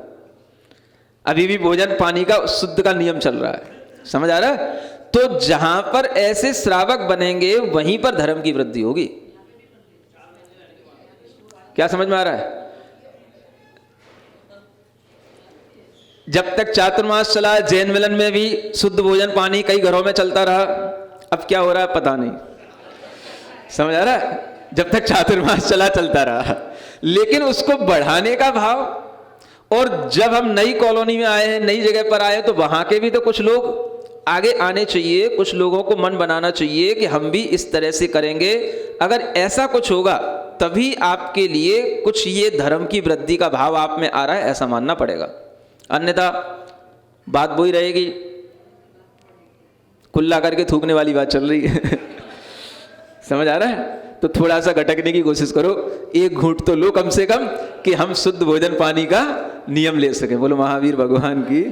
अभी भी भोजन पानी का शुद्ध का नियम चल रहा है। समझ आ रहा है? तो जहां पर ऐसे श्रावक बनेंगे वहीं पर धर्म की वृद्धि होगी। क्या समझ में आ रहा है? जब तक चातुर्मास चला, जैन मिलन में भी शुद्ध भोजन पानी कई घरों में चलता रहा। अब क्या हो रहा है पता नहीं। समझ आ रहा है? जब तक चातुर्मास चला चलता रहा, लेकिन उसको बढ़ाने का भाव। और जब हम नई कॉलोनी में आए हैं, नई जगह पर आए हैं, तो वहां के भी तो कुछ लोग आगे आने चाहिए। कुछ लोगों को मन बनाना चाहिए कि हम भी इस तरह से करेंगे। अगर ऐसा कुछ होगा तभी आपके लिए कुछ ये धर्म की वृद्धि का भाव आप में आ रहा है, ऐसा मानना पड़ेगा। अन्यथा बात वही रहेगी, कुल्ला करके थूकने वाली बात चल रही है। समझ आ रहा है? तो थोड़ा सा घटकने की कोशिश करो, एक घूंट तो लो कम से कम, कि हम शुद्ध भोजन पानी का नियम ले सकें। बोलो महावीर भगवान की।